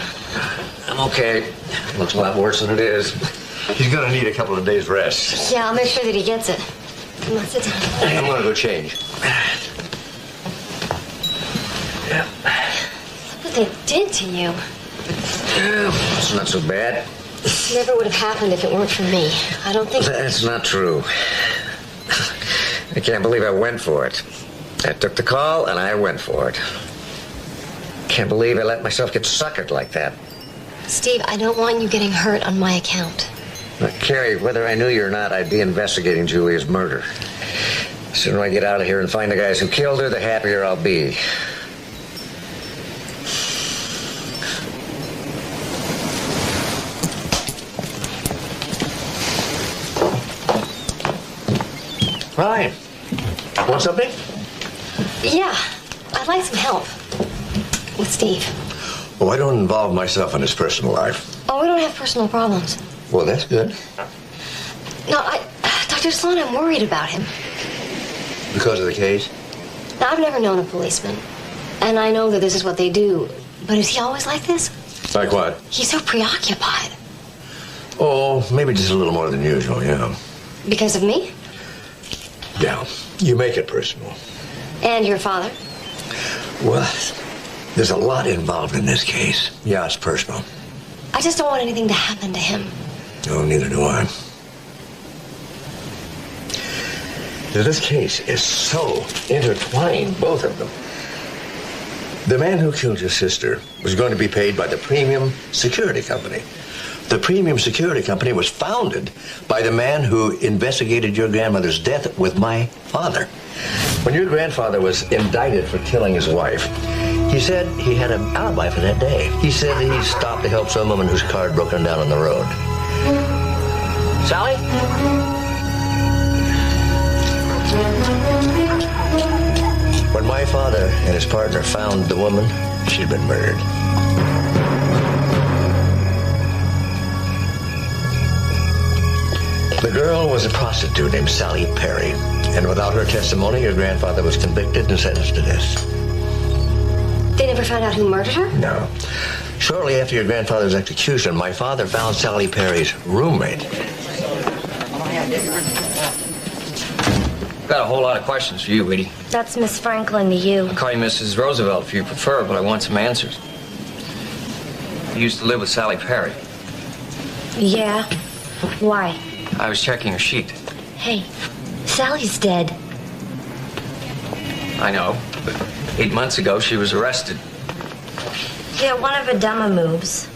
I'm okay. Looks a lot worse than it is. He's gonna need a couple of days rest. Yeah, I'll make sure that he gets it. Come on, sit down. I'm gonna go change. Yeah. Look what they did to you. It's not so bad. This never would have happened if it weren't for me. I don't think... That's not true. I can't believe I went for it. I took the call and I went for it. Can't believe I let myself get suckered like that. Steve, I don't want you getting hurt on my account. Now, Carrie, whether I knew you or not, I'd be investigating Julia's murder. The sooner I get out of here and find the guys who killed her, the happier I'll be. Hi. Want something? Yeah, I'd like some help. With Steve. Oh, I don't involve myself in his personal life. Oh, we don't have personal problems. Well, that's good. No, Dr. Sloan, I'm worried about him. Because of the case? Now, I've never known a policeman. And I know that this is what they do. But is he always like this? Like what? He's so preoccupied. Oh, maybe just a little more than usual, yeah. Because of me? Yeah, you make it personal. And your father? Well, there's a lot involved in this case. Yeah, it's personal. I just don't want anything to happen to him. No, neither do I. This case is so intertwined, both of them. The man who killed your sister was going to be paid by the Premium Security Company. The Premium Security Company was founded by the man who investigated your grandmother's death with my father. When your grandfather was indicted for killing his wife, he said he had an alibi for that day. He said he stopped to help some woman whose car had broken down on the road. Sally? When my father and his partner found the woman, she'd been murdered. The girl was a prostitute named Sally Perry, and without her testimony, your grandfather was convicted and sentenced to death. They never found out who murdered her? No. Shortly after your grandfather's execution, my father found Sally Perry's roommate. Got a whole lot of questions for you, Edie. That's Miss Franklin to you. I'll call you Mrs. Roosevelt if you prefer, but I want some answers. You used to live with Sally Perry. Yeah? Why? I was checking her sheet. Hey, Sally's dead. I know, but 8 months ago she was arrested. Yeah, one of her dumber moves.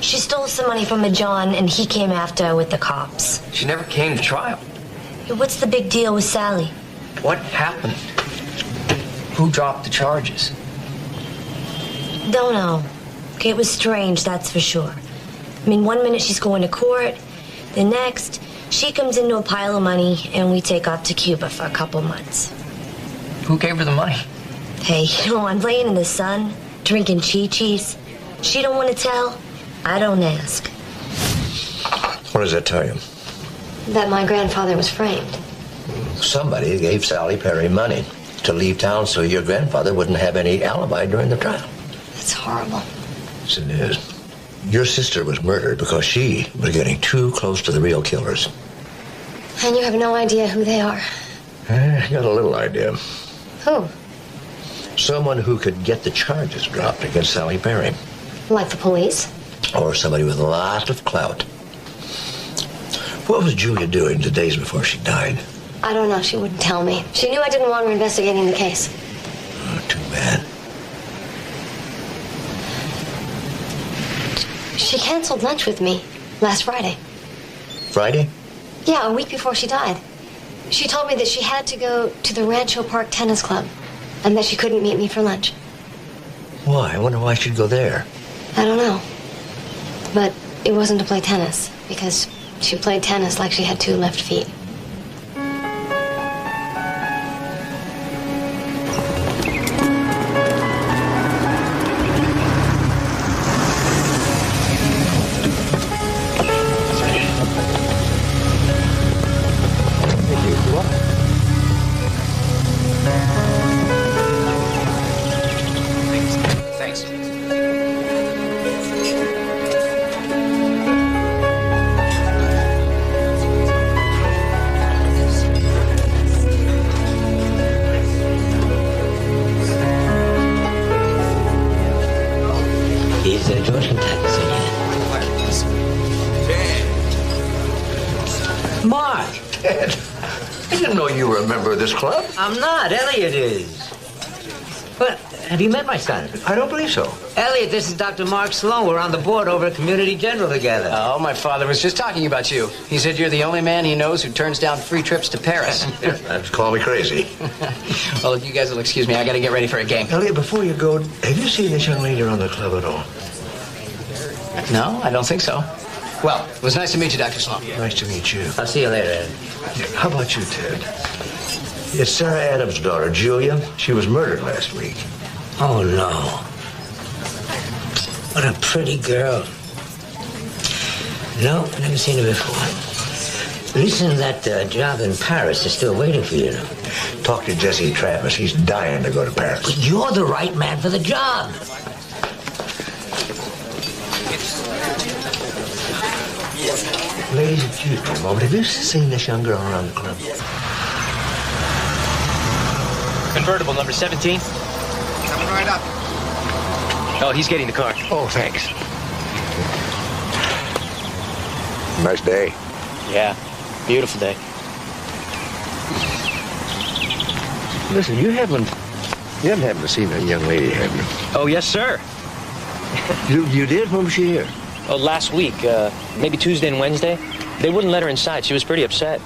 She stole some money from a John, and he came after her with the cops. She never came to trial. Hey, what's the big deal with Sally? What happened? Who dropped the charges? Don't know. Okay, it was strange, that's for sure. I mean, 1 minute she's going to court, the next, she comes into a pile of money, and we take off to Cuba for a couple months. Who gave her the money? Hey, you know, I'm laying in the sun, drinking chi-chis. She don't want to tell, I don't ask. What does that tell you? That my grandfather was framed. Somebody gave Sally Perry money to leave town so your grandfather wouldn't have any alibi during the trial. That's horrible. Yes, it is. Your sister was murdered because she was getting too close to the real killers. And you have no idea who they are? I got a little idea. Who? Someone who could get the charges dropped against Sally Perry. Like the police? Or somebody with a lot of clout. What was Julia doing the days before she died? I don't know. She wouldn't tell me. She knew I didn't want her investigating the case. Oh, too bad. She canceled lunch with me last Friday. Friday? Yeah, a week before she died. She told me that she had to go to the Rancho Park Tennis Club and that she couldn't meet me for lunch. Why? I wonder why she'd go there. I don't know. But it wasn't to play tennis because she played tennis like she had 2 left feet. Mark! Ted, I didn't know you were a member of this club. I'm not. Elliot is. But have you met my son? I don't believe so. Elliot, this is Dr. Mark Sloan. We're on the board over at Community General together. Oh, my father was just talking about you. He said you're the only man he knows who turns down free trips to Paris. That's call me crazy. Well, you guys will excuse me. I got to get ready for a game. Elliot, before you go, have you seen this young lady around the club at all? No, I don't think so. Well, it was nice to meet you, Dr. Sloan. Nice to meet you. I'll see you later, Ed. How about you, Ted? It's Sarah Adams' daughter, Julia. She was murdered last week. Oh, no. What a pretty girl. No, never seen her before. Listen, that job in Paris is still waiting for you. Talk to Jesse Travis. He's dying to go to Paris. But you're the right man for the job. Ladies, excuse me a moment. Have you seen this young girl around the club? Convertible number 17. Coming right up. Oh, he's getting the car. Oh, thanks. Nice day. Yeah, beautiful day. Listen, you haven't happened to see that young lady, have you? Oh, yes, sir. You did? When was she here? Oh, last week, maybe Tuesday and Wednesday. They wouldn't let her inside. She was pretty upset.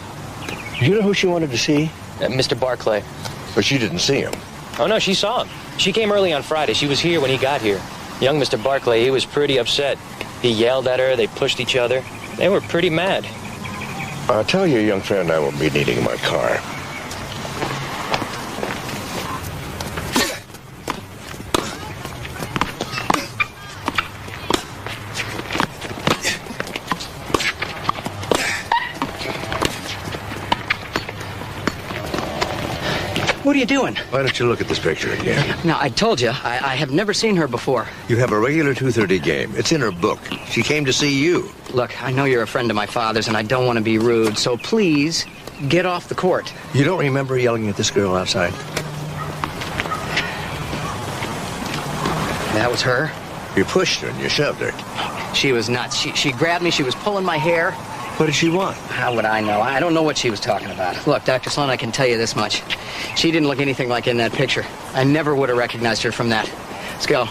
Do you know who she wanted to see? Mr. Barclay. But she didn't see him. Oh, no, she saw him. She came early on Friday. She was here when he got here. Young Mr. Barclay, he was pretty upset. He yelled at her. They pushed each other. They were pretty mad. I'll tell your young friend I won't be needing my car. What are you doing? Why don't you look at this picture again? Now, I told you, I have never seen her before. You have a regular 2:30 game. It's in her book. She came to see you. Look, I know you're a friend of my father's, and I don't want to be rude, so please, get off the court. You don't remember yelling at this girl outside? That was her? You pushed her and you shoved her. She was nuts. She grabbed me, she was pulling my hair. What did she want? How would I know? I don't know what she was talking about. Look, Dr. Sloan, I can tell you this much. She didn't look anything like in that picture. I never would have recognized her from that. Let's go.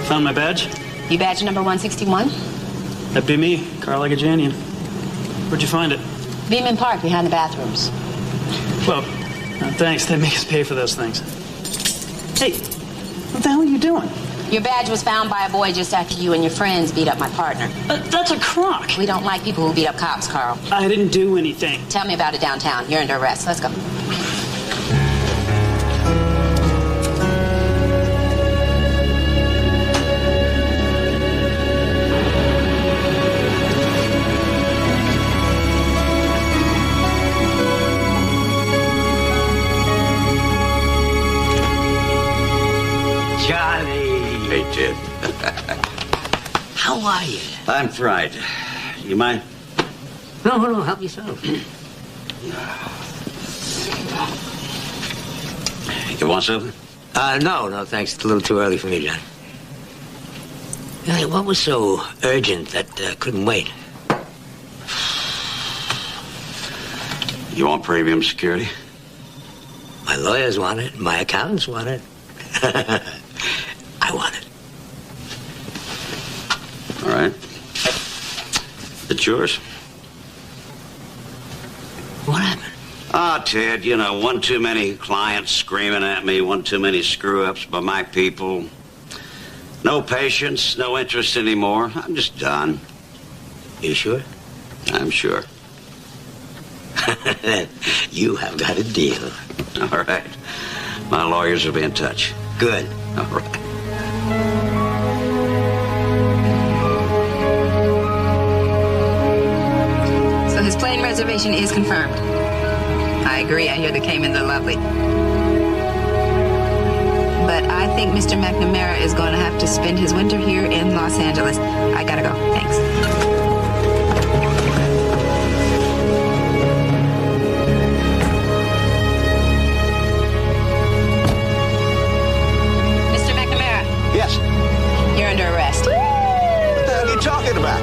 Found my badge? You badge number 161? That'd be me, Carl Agajanian. Where'd you find it? Beeman Park, behind the bathrooms. Well, thanks. They make us pay for those things. Hey, what the hell are you doing? Your badge was found by a boy just after you and your friends beat up my partner. That's a crock. We don't like people who beat up cops, Carl. I didn't do anything. Tell me about it downtown. You're under arrest. Let's go. Hey, Ted. How are you? I'm fried. You mind? No, help yourself. You want something? No, thanks. It's a little too early for me, John. Hey, what was so urgent that couldn't wait? You want premium security? My lawyers want it. My accountants want it. I want it. All right. It's yours. What happened? Ah, Ted, you know, one too many clients screaming at me, one too many screw-ups by my people. No patience, no interest anymore. I'm just done. You sure? I'm sure. You have got a deal. All right. My lawyers will be in touch. Good. All right. So his plane reservation is confirmed. I agree. I hear the Caymans are lovely. But I think Mr. McNamara is going to have to spend his winter here in Los Angeles. I gotta go. Thanks. Mr. McNamara. Yes. You're under arrest. What the hell are you talking about?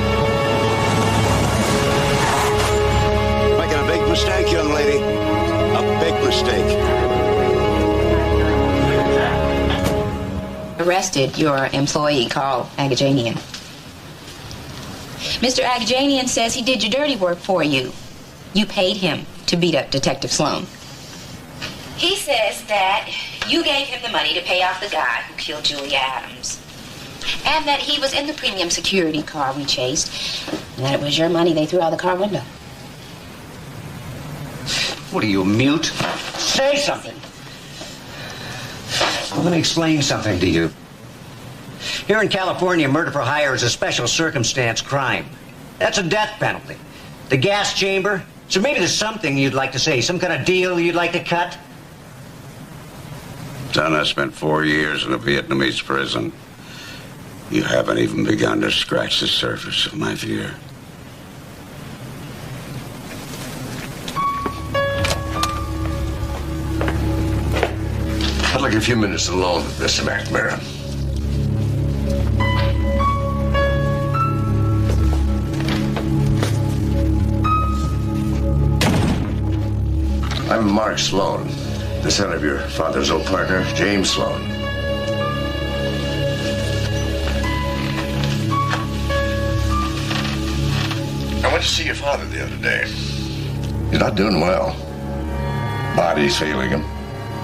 Making a big mistake, young lady. A big mistake. Arrested your employee, Carl Agajanian. Mr. Agajanian says he did your dirty work for you. You paid him to beat up Detective Sloan. He says that you gave him the money to pay off the guy who killed Julia Adams. And that he was in the premium security car we chased. And that it was your money they threw out the car window. What are you, mute? Say something. Well, let me explain something to you. Here in California, murder for hire is a special circumstance crime. That's a death penalty. The gas chamber. So maybe there's something you'd like to say, some kind of deal you'd like to cut? Son, I spent 4 years in a Vietnamese prison. You haven't even begun to scratch the surface of my fear. I'd like a few minutes alone with Mr. McNamara. I'm Mark Sloan, the son of your father's old partner, James Sloan. I went to see your father the other day. He's not doing well. Body's failing him.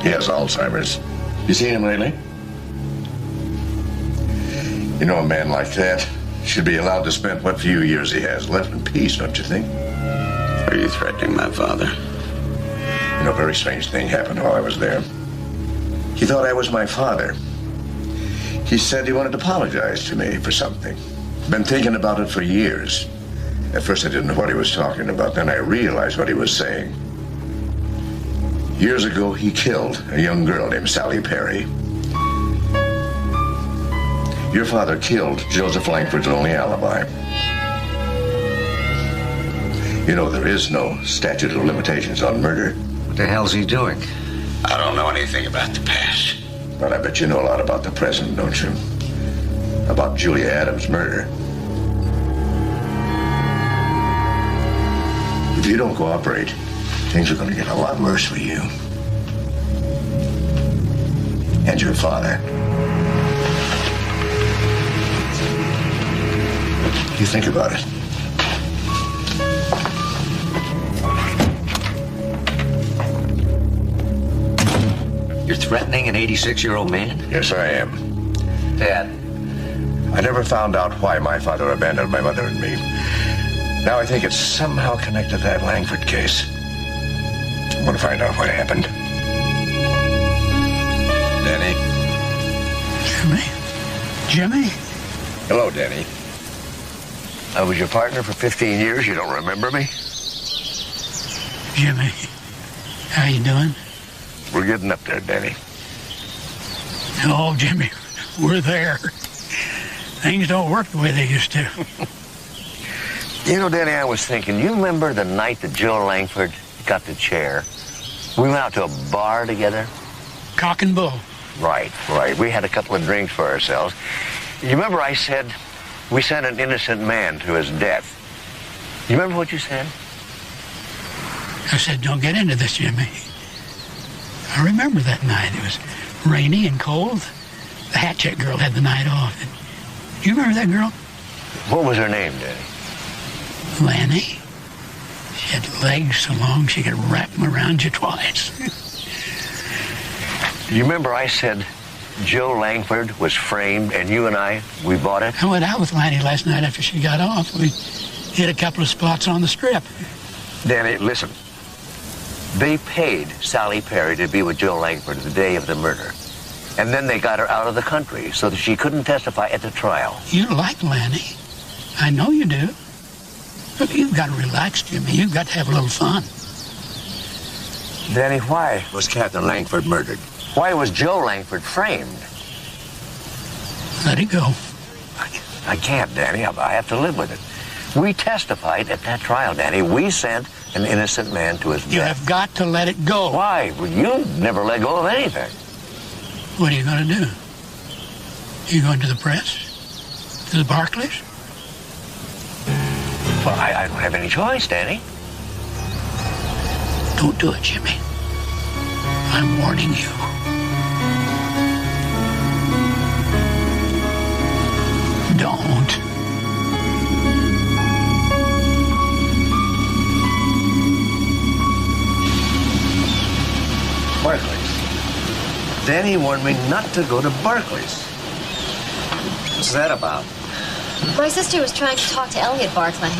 He has Alzheimer's. You seen him lately? You know, a man like that should be allowed to spend what few years he has left in peace, don't you think? Are you threatening my father? You know, a very strange thing happened while I was there. He thought I was my father. He said he wanted to apologize to me for something. Been thinking about it for years. At first I didn't know what he was talking about. Then I realized what he was saying. Years ago, he killed a young girl named Sally Perry. Your father killed Joseph Langford's only alibi. You know, there is no statute of limitations on murder. What the hell's he doing? I don't know anything about the past. But I bet you know a lot about the present, don't you? About Julia Adams' murder. If you don't cooperate, things are going to get a lot worse for you. And your father. You think about it. You're threatening an 86-year-old man? Yes, I am. Dad. I never found out why my father abandoned my mother and me. Now I think it's somehow connected to that Langford case. I want to find out what happened. Danny? Jimmy? Hello, Danny. I was your partner for 15 years. You don't remember me? Jimmy, how you doing? We're getting up there, Danny. Oh, Jimmy, we're there. Things don't work the way they used to. You know, Danny, I was thinking, you remember the night that Joe Langford got the chair? We went out to a bar together. Cock and bull. Right. We had a couple of drinks for ourselves. You remember I said we sent an innocent man to his death? You remember what you said? I said, don't get into this, Jimmy. I remember that night. It was rainy and cold. The hat check girl had the night off. Do you remember that girl? What was her name, Danny? Lanny. She had legs so long she could wrap them around you twice. You remember I said Joe Langford was framed and you and we bought it? I went out with Lanny last night after she got off. We hit a couple of spots on the strip. Danny, listen. They paid Sally Perry to be with Joe Langford the day of the murder. And then they got her out of the country so that she couldn't testify at the trial. You like Lanny. I know you do. Look, you've got to relax, Jimmy. You've got to have a little fun. Danny, why was Catherine Langford murdered? Why was Joe Langford framed? Let it go. I can't, Danny. I have to live with it. We testified at that trial, Danny. We sent an innocent man to his death. You have got to let it go. Why? Well, you never let go of anything. What are you going to do? You going to the press? To the Barclays? Well, I don't have any choice, Danny. Don't do it, Jimmy. I'm warning you. Don't. Barclays. Then he warned me not to go to Barclays. What's that about? My sister was trying to talk to Elliot Barclay.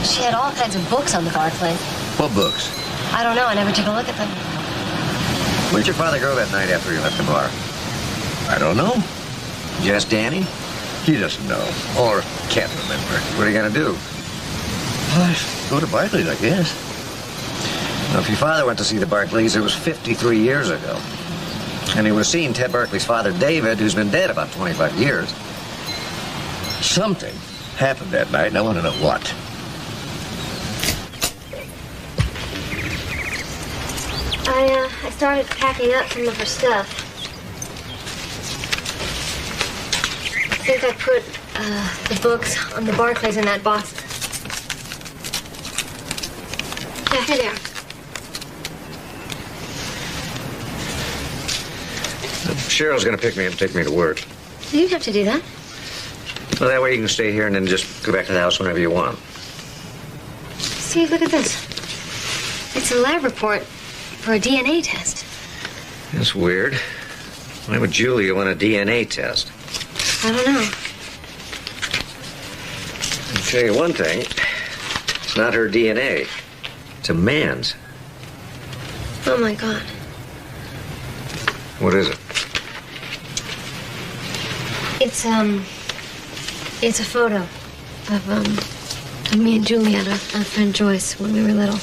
She had all kinds of books on the Barclay. What books? I don't know. I never took a look at them. Where'd your father go that night after you left the bar? I don't know. Did you ask Danny? He doesn't know. Or can't remember. What are you going to do? Go to Barclays, I guess. Now, if your father went to see the Barclays, it was 53 years ago. And he would have seen Ted Barclay's father, David, who's been dead about 25 years. Something happened that night, and I want to know what. I started packing up some of her stuff. I think I put the books on the Barclays in that box. Yeah, here they are. Cheryl's going to pick me up and take me to work. You don't have to do that. Well, that way you can stay here and then just go back to the house whenever you want. Steve, look at this. It's a lab report for a DNA test. That's weird. Why would Julia want a DNA test? I don't know. I'll tell you one thing. It's not her DNA. It's a man's. Oh, my God. What is it? It's a photo of me and Julia and our friend Joyce when we were little.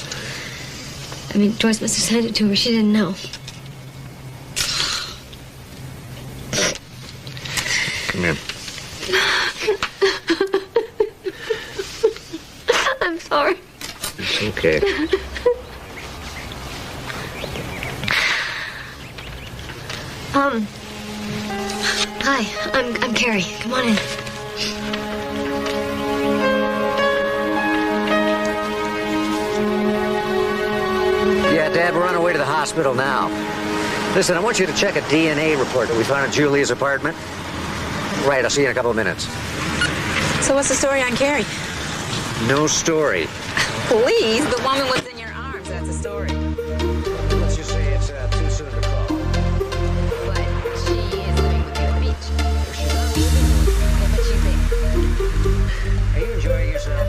I mean, Joyce must have sent it to her. She didn't know. Come here. I'm sorry. It's okay. Hi, I'm Carrie. Come on in. Yeah, Dad, we're on our way to the hospital now. Listen, I want you to check a DNA report that we found at Julia's apartment. Right, I'll see you in a couple of minutes. So what's the story on Carrie? No story. Please, the woman was in your arms. That's a story. Let's just say it's too soon to call. But she is living with you at the beach. But she's there. Are you enjoying yourself?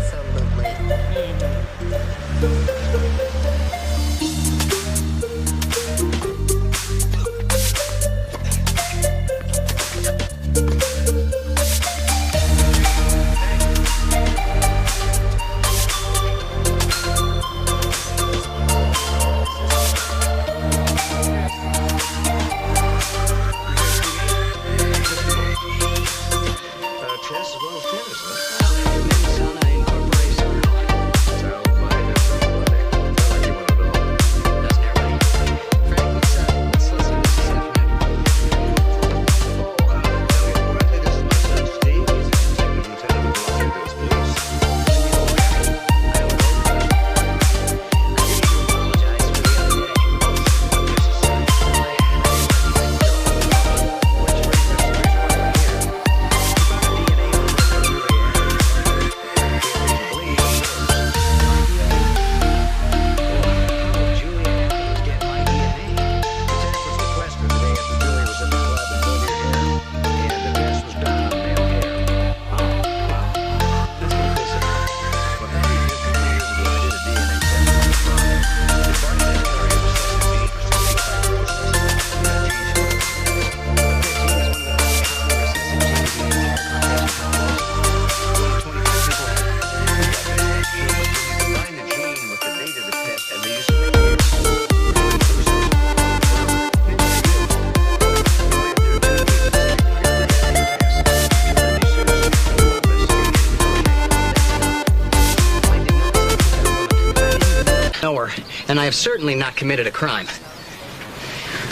And I have certainly not committed a crime.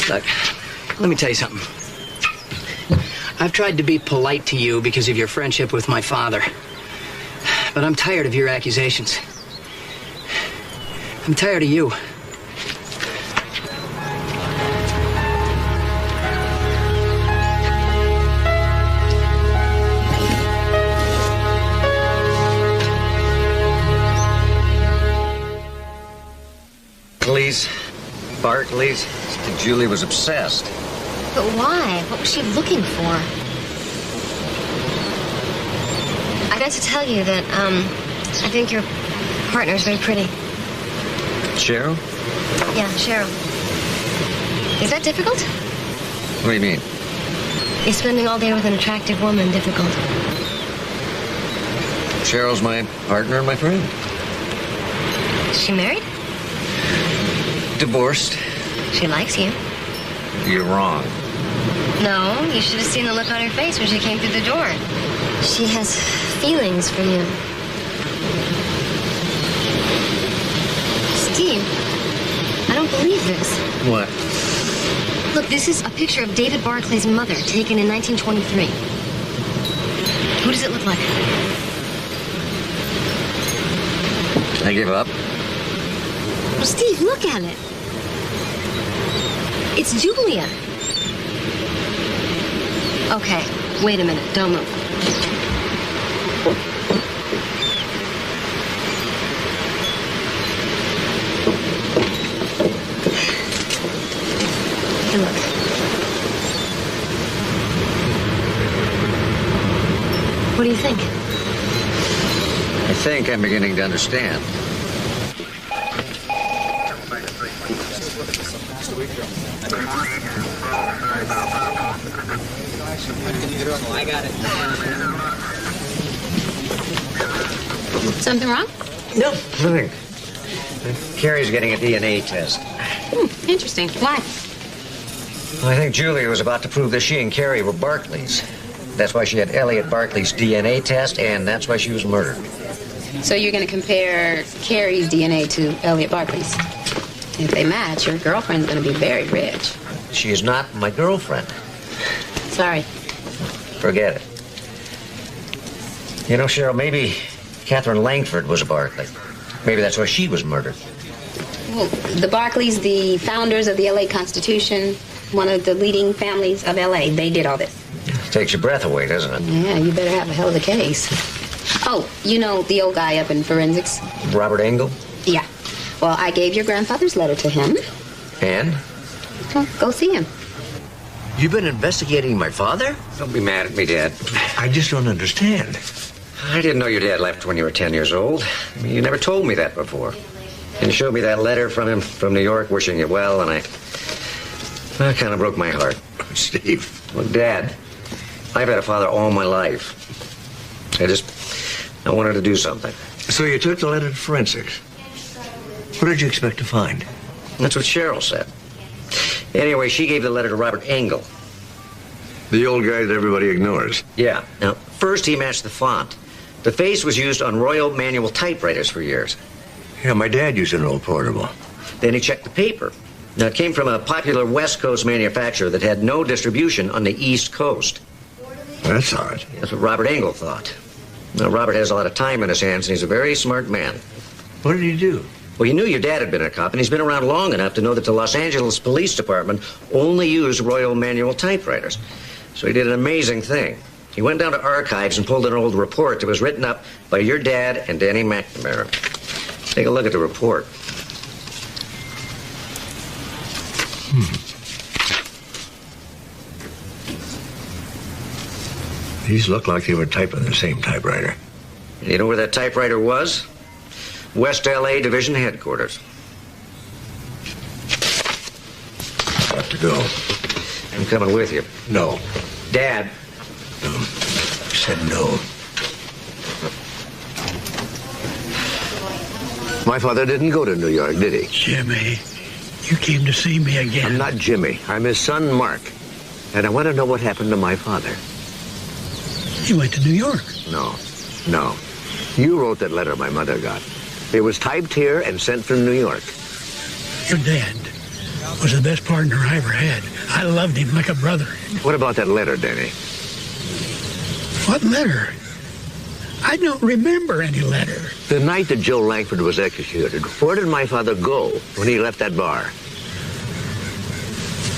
Look, let me tell you something. I've tried to be polite to you because of your friendship with my father. But I'm tired of your accusations. I'm tired of you. Barclays? Julie was obsessed. But why? What was she looking for? I got to tell you that, I think your partner's very pretty. Cheryl? Yeah, Cheryl. Is that difficult? What do you mean? Is spending all day with an attractive woman difficult? Cheryl's my partner and my friend. Is she married? Divorced. She likes you. You're wrong. No, you should have seen the look on her face when she came through the door. She has feelings for you. Steve, I don't believe this. What? Look, this is a picture of David Barclay's mother, taken in 1923. Who does it look like? I give up. Well, Steve, look at it. It's Julia. Okay, wait a minute. Don't move. Hey, look. What do you think? I think I'm beginning to understand. I got it. Something wrong? No, nothing. Carrie's getting a DNA test. Interesting. Why? I think Julia was about to prove that she and Carrie were Barclays. That's why she had Elliot Barclay's DNA test, and that's why she was murdered. So you're going to compare Carrie's DNA to Elliot Barclay's? If they match, your girlfriend's going to be very rich. She is not my girlfriend. Sorry. Forget it. You know, Cheryl, maybe Catherine Langford was a Barclay. Maybe that's why she was murdered. Well, the Barclays, the founders of the L.A. Constitution, one of the leading families of L.A., they did all this. Takes your breath away, doesn't it? Yeah, you better have a hell of a case. Oh, you know the old guy up in forensics? Robert Engel? Yeah. Well, I gave your grandfather's letter to him. And? Well, go see him. You've been investigating my father? Don't be mad at me, Dad. I just don't understand. I didn't know your dad left when you were 10 years old. I mean, you never told me that before. And you showed me that letter from him from New York wishing you well, and that kind of broke my heart. Steve. Well, Dad, I've had a father all my life. I wanted to do something. So you took the letter to forensics. What did you expect to find? That's what Cheryl said. Anyway, she gave the letter to Robert Engel. The old guy that everybody ignores. Yeah. Now, first he matched the font. The face was used on Royal manual typewriters for years. Yeah, my dad used an old portable. Then he checked the paper. Now, it came from a popular West Coast manufacturer that had no distribution on the East Coast. That's odd. That's what Robert Engel thought. Now, Robert has a lot of time in his hands, and he's a very smart man. What did he do? Well, he knew your dad had been a cop, and he's been around long enough to know that the Los Angeles Police Department only used Royal manual typewriters. So he did an amazing thing. He went down to archives and pulled an old report that was written up by your dad and Danny McNamara. Take a look at the report. These look like they were typed on the same typewriter. You know where that typewriter was? West L.A. Division Headquarters. Got to go. I'm coming with you. No. Dad. Said no. My father didn't go to New York, did he? Jimmy, you came to see me again. I'm not Jimmy. I'm his son, Mark. And I want to know what happened to my father. He went to New York. No. You wrote that letter my mother got. It was typed here and sent from New York. Your dad was the best partner I ever had. I loved him like a brother. What about that letter, Danny? What letter? I don't remember any letter. The night that Joe Langford was executed, where did my father go when he left that bar?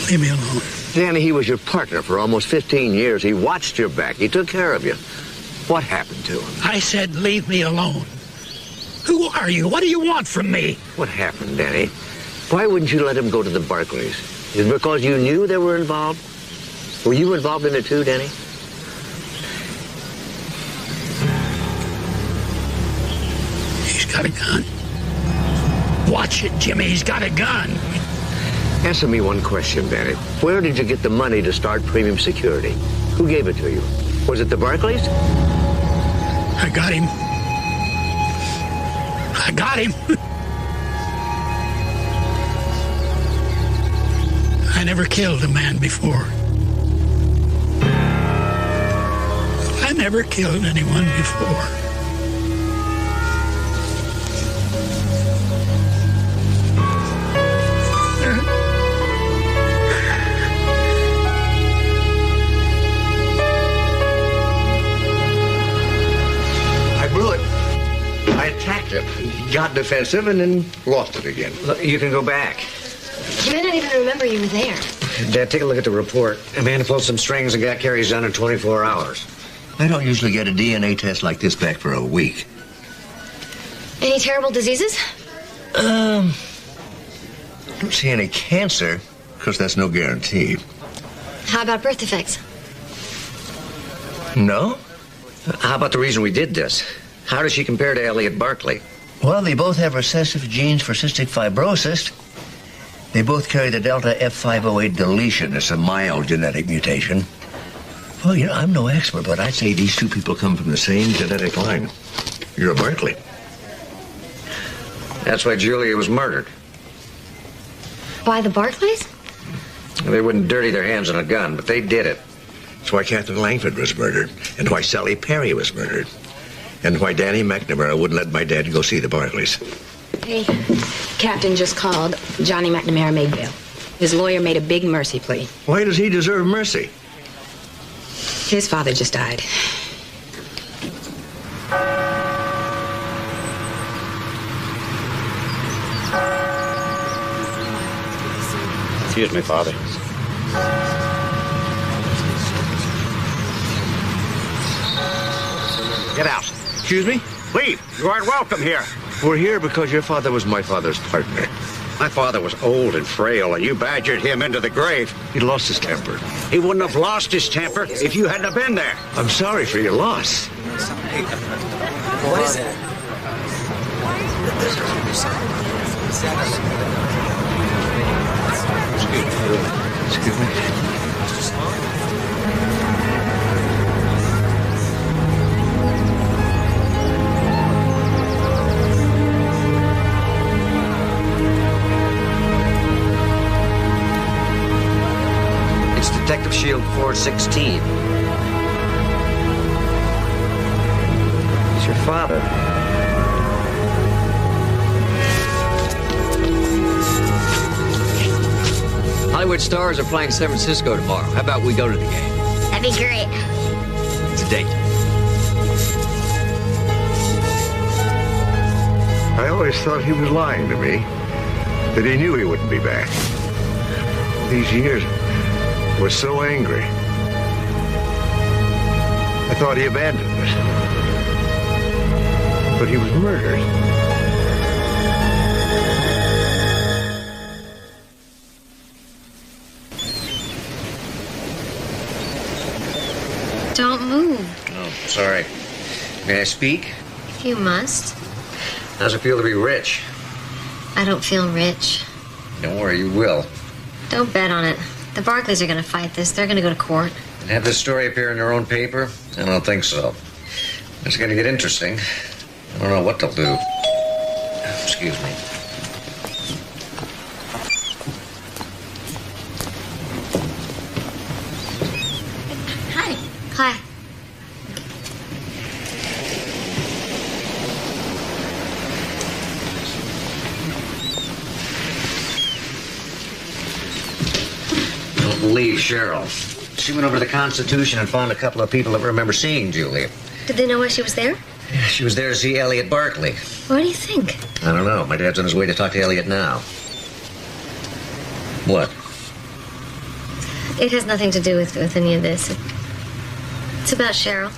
Leave me alone. Danny, he was your partner for almost 15 years. He watched your back. He took care of you. What happened to him? I said leave me alone. Who are you? What do you want from me? What happened, Danny? Why wouldn't you let him go to the Barclays? Is it because you knew they were involved? Were you involved in it too, Danny? He's got a gun. Watch it, Jimmy. He's got a gun. Answer me one question, Danny. Where did you get the money to start Premium Security? Who gave it to you? Was it the Barclays? I got him. I got him. I never killed a man before. I never killed anyone before. I blew it. I attacked him. He got defensive and then lost it again. Look, you can go back. You may not even remember you were there. Dad, take a look at the report. A man pulled some strings and got carries done in 24 hours. I don't usually get a DNA test like this back for a week. Any terrible diseases? I don't see any cancer. Of course, that's no guarantee. How about birth defects? No? How about the reason we did this? How does she compare to Elliot Barkley? Well, they both have recessive genes for cystic fibrosis. They both carry the delta F508 deletion. It's a mild genetic mutation. Well, you know, I'm no expert, but I'd say these two people come from the same genetic line. You're a Barkley. That's why Julia was murdered. By the Barclays? They wouldn't dirty their hands on a gun, but they did it. That's why Catherine Langford was murdered, and why Sally Perry was murdered, and why Danny McNamara wouldn't let my dad go see the Barclays. Hey, Captain just called. Johnny McNamara made bail. His lawyer made a big mercy plea. Why does he deserve mercy? His father just died. Excuse me, Father. Get out. Excuse me? Leave. You aren't welcome here. We're here because your father was my father's partner. My father was old and frail, and you badgered him into the grave. He lost his temper. He wouldn't have lost his temper if you hadn't have been there. I'm sorry for your loss. What is it? Excuse me. It's Detective Shield 416. He's your father. Hollywood stars are flying San Francisco tomorrow. How about we go to the game? That'd be great. It's a date. I always thought he was lying to me, that he knew he wouldn't be back. These years were so angry. I thought he abandoned us. But he was murdered. Don't move. Oh, sorry. May I speak? If you must. How's it feel to be rich? I don't feel rich. Don't worry, you will. Don't bet on it. The Barclays are going to fight this. They're going to go to court. And have this story appear in their own paper? I don't think so. It's going to get interesting. I don't know what they'll do. Excuse me. Hi. Hi. Don't believe Cheryl. She went over to the Constitution and found a couple of people that remember seeing Julia. Did they know why she was there? Yeah, she was there to see Elliot Barkley. What do you think? I don't know. My dad's on his way to talk to Elliot now. What? It has nothing to do with any of this. It's about Cheryl.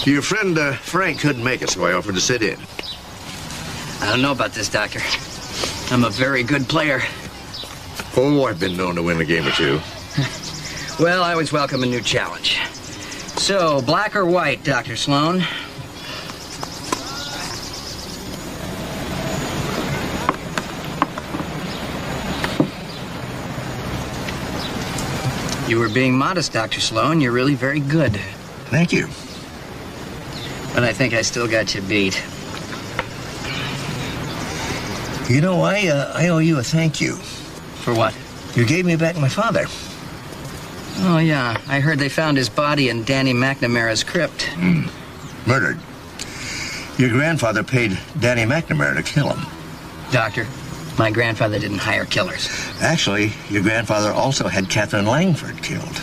Your friend Frank couldn't make it, so I offered to sit in. I don't know about this, Doctor. I'm a very good player. Oh, I've been known to win a game or two. Well, I always welcome a new challenge. So, black or white, Dr. Sloan? You were being modest, Dr. Sloan. You're really very good. Thank you. But I think I still got you beat. You know, I owe you a thank you. For what? You gave me back my father. Oh, yeah. I heard they found his body in Danny McNamara's crypt. Murdered. Your grandfather paid Danny McNamara to kill him. Doctor, my grandfather didn't hire killers. Actually, your grandfather also had Catherine Langford killed.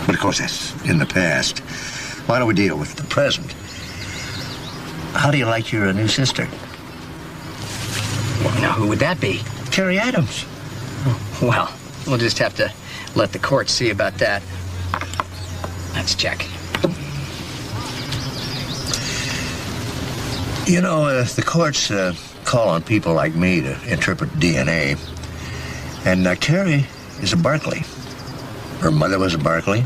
But of course, that's in the past. Why don't we deal with the present? How do you like your new sister? Well, now, who would that be? Carrie Adams. Well, we'll just have to let the court see about that. Let's check. You know, the courts call on people like me to interpret DNA. And Carrie is a Barkley. Her mother was a Barkley.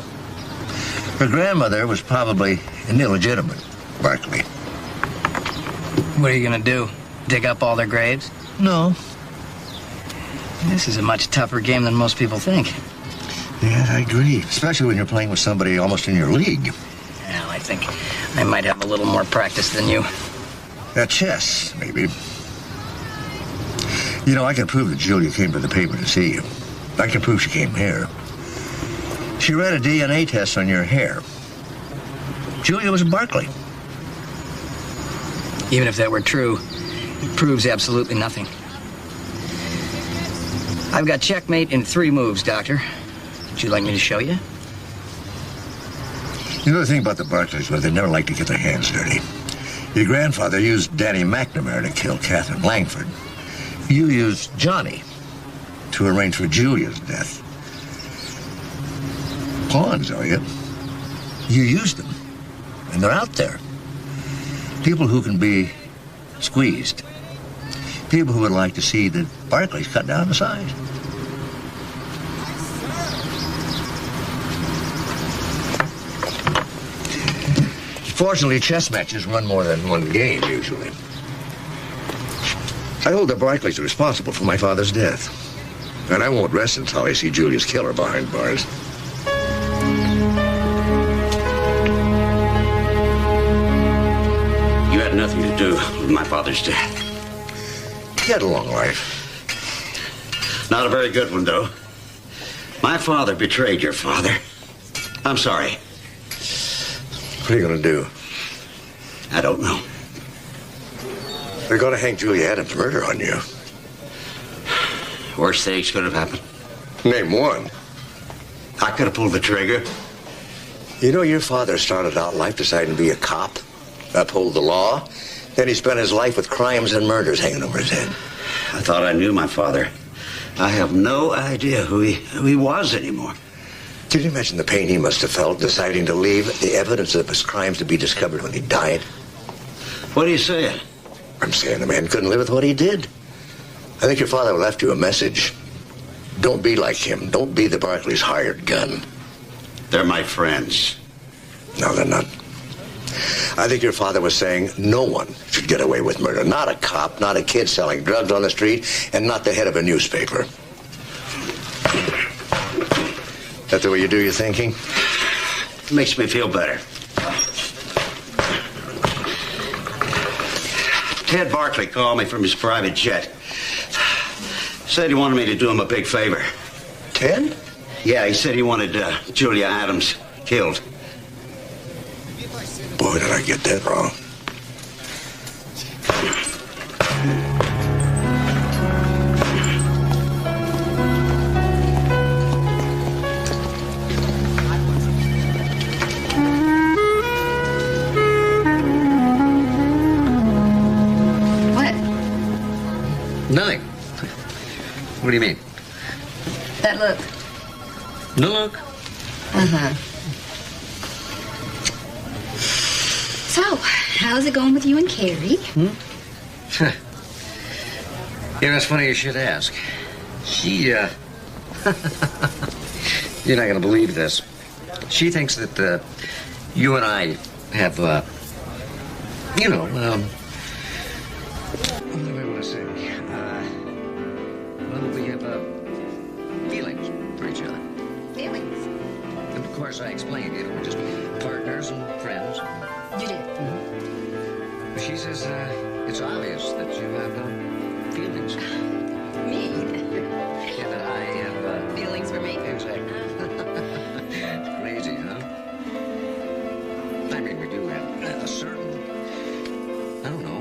Her grandmother was probably an illegitimate Barkley. What are you going to do? Dig up all their graves? No. This is a much tougher game than most people think. Yeah, I agree. Especially when you're playing with somebody almost in your league. Well, I think I might have a little more practice than you. At chess, maybe. You know, I can prove that Julia came to the paper to see you. I can prove she came here. She ran a DNA test on your hair. Julia was a Barkley. Even if that were true, it proves absolutely nothing. I've got checkmate in 3 moves, Doctor. Would you like me to show you? You know the thing about the Barkleys, well, they never like to get their hands dirty. Your grandfather used Danny McNamara to kill Catherine Langford. You used Johnny to arrange for Julia's death. Pawns, are you? You used them, and they're out there. People who can be squeezed. People who would like to see the Barkleys cut down to size. Fortunately, chess matches run more than one game, usually. I hold the Barkleys responsible for my father's death. And I won't rest until I see Julia's killer behind bars. You had nothing to do with my father's death. He had a long life. Not a very good one, though. My father betrayed your father. I'm sorry. What are you going to do? I don't know. They're going to hang Julia Adams' murder on you. Worst things could have happened. Name one. I could have pulled the trigger. You know, your father started out life deciding to be a cop, uphold the law. Then he spent his life with crimes and murders hanging over his head. I thought I knew my father. I have no idea who he was anymore. Can you imagine the pain he must have felt deciding to leave the evidence of his crimes to be discovered when he died? What are you saying? I'm saying the man couldn't live with what he did. I think your father left you a message. Don't be like him. Don't be the Barkleys' hired gun. They're my friends. No, they're not. I think your father was saying no one should get away with murder. Not a cop, not a kid selling drugs on the street, and not the head of a newspaper. That the way you do your thinking? Makes me feel better. Ted Barkley called me from his private jet. Said he wanted me to do him a big favor. Ted? Yeah, he said he wanted Julia Adams killed. Boy, did I get that wrong. Nothing. What do you mean? That look. No look. Uh-huh. So, how's it going with you and Carrie? You know, it's funny you should ask. She, you're not going to believe this. She thinks that you and I have, what do I want to say? Well, we have feelings for each other. Feelings? And of course, I explained, we're just partners and friends. You did? But she says it's obvious that you have feelings. Me? Yeah, that I have feelings for me? Exactly. Crazy, huh? I mean, we do have a certain, I don't know.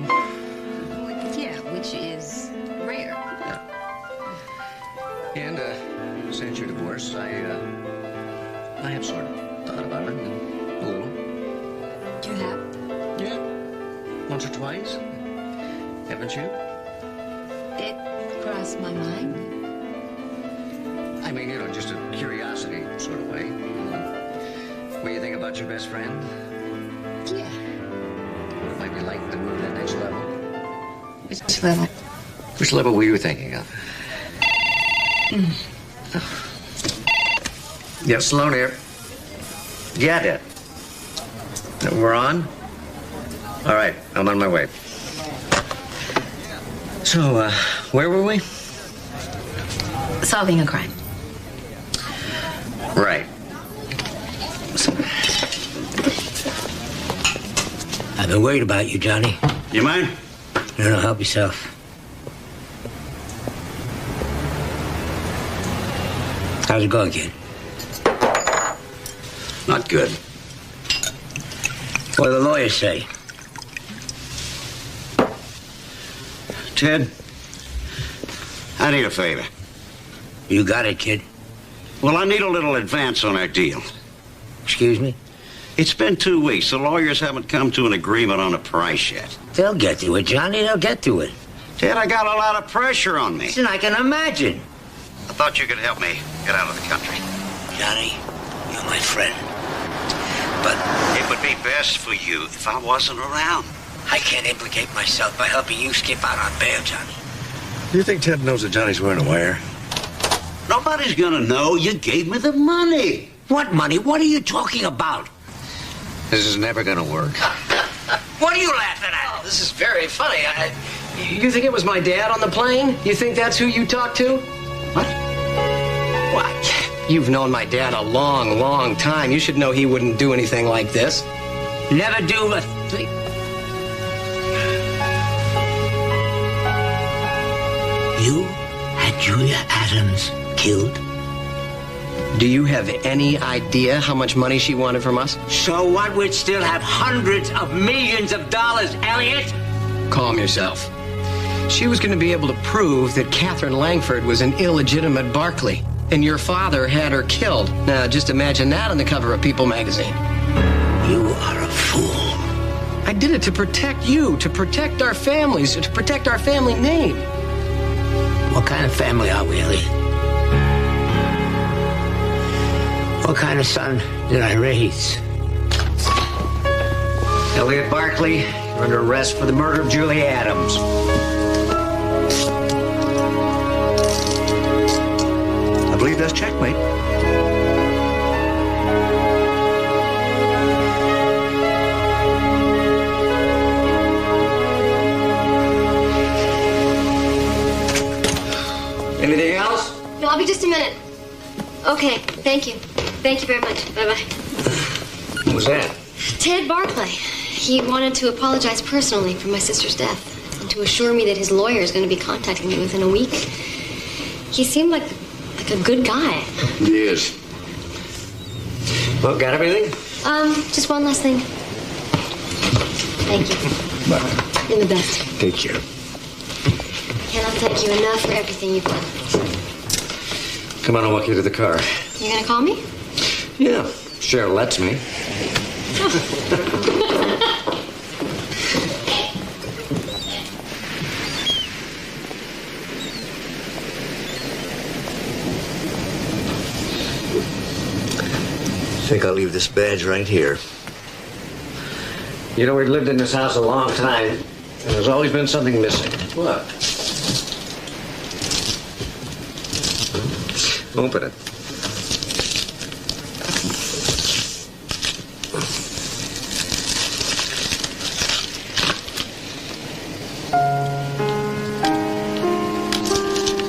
Well, yeah, which is rare. Yeah. And since your divorce, I have sort of thought about it a little. You have? Yeah. Once or twice. Haven't you? It crossed my mind. I mean, just a curiosity sort of way. What do you think about your best friend? Yeah. Might be like to move to that next level. Which level? Which level were you thinking of? Yeah, Sloan here. Yeah, Dad. We're on? All right, I'm on my way. So, where were we? Solving a crime. Right. I've been worried about you, Johnny. You mind? No, help yourself. How's it going, kid? Not good. What do the lawyers say? Ted, I need a favor. You got it, kid. Well, I need a little advance on our deal. Excuse me? It's been 2 weeks. The lawyers haven't come to an agreement on a price yet. They'll get to it, Johnny. They'll get to it. Ted, I got a lot of pressure on me. Listen, I can imagine. I thought you could help me get out of the country. Johnny, you're my friend. But it would be best for you if I wasn't around. I can't implicate myself by helping you skip out on bail, Johnny. Do you think Ted knows that Johnny's wearing a wire? Nobody's gonna know. You gave me the money. What money? What are you talking about? This is never gonna work. What are you laughing at? Oh, this is very funny. You think it was my dad on the plane? You think that's who you talked to? What? What? You've known my dad a long, long time. You should know he wouldn't do anything like this. Never do a thing. You had Julia Adams killed? Do you have any idea how much money she wanted from us? So what? We'd still have hundreds of millions of dollars, Elliot? Calm yourself. She was going to be able to prove that Catherine Langford was an illegitimate Barclay, and your father had her killed. Now, just imagine that on the cover of People magazine. You are a fool. I did it to protect you, to protect our families, to protect our family name. What kind of family are we, Elliot? What kind of son did I raise? Elliot Barkley, you're under arrest for the murder of Julie Adams. I believe that's checkmate. Anything else? No, I'll be just a minute. Okay, thank you. Thank you very much. Bye-bye. What was that? Ted Barclay. He wanted to apologize personally for my sister's death and to assure me that his lawyer is going to be contacting me within a week. He seemed like a good guy. He is. Well, got everything? Just one last thing. Thank you. Bye. You're the best. Take care. Cannot thank you enough for everything you've done. Come on, I'll walk you to the car. You gonna call me? Yeah, Cheryl lets me. I think I'll leave this badge right here. You know, we've lived in this house a long time, and there's always been something missing. What? Open it.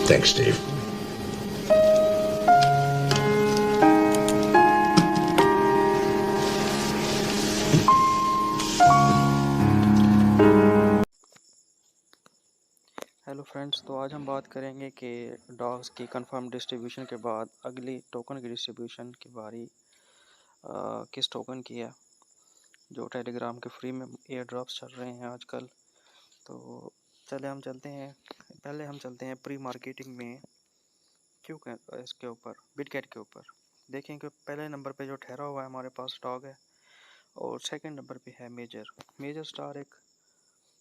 Thanks, Steve. Hello friends, तो आज हम बात करेंगे कि dogs की confirm distribution के बाद अगली टोकन की डिस्ट्रीब्यूशन की बारी किस टोकन की है, जो टेलीग्राम के फ्री में एयर ड्रॉप्स चल रहे हैं आजकल। तो पहले हम चलते हैं प्री मार्केटिंग में क्यों इसके ऊपर बिटगेट के ऊपर। देखें कि पहले नंबर पे जो ठहरा हुआ है हमारे पास डॉग है, और सेकंड नंबर पे है मेजर स्टार। एक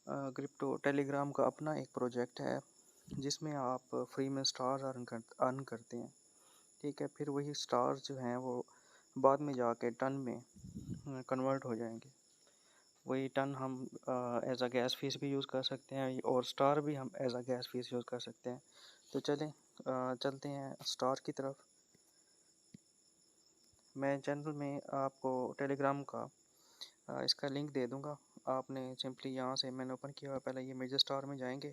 क्रिप्टो टेलीग्राम का अपना एक प्रोजेक्ट है जिसमें आप फ्री में स्टार्स अर्न करते हैं, ठीक है। फिर वही स्टार्स जो हैं वो बाद में जाके टन में कन्वर्ट हो जाएंगे। वही टन हम as a gas fees use यूज़ कर सकते हैं, और स्टार भी हम as a gas fees use कर सकते हैं। तो चलते हैं स्टार की तरफ। मैं चैनल में आपको टेलीग्राम का इसका लिंक दे दूंगा। आपने सिंपली यहाँ से, मैंने ओपन किया हुआ पहले, ये मेजर स्टार में जाएंगे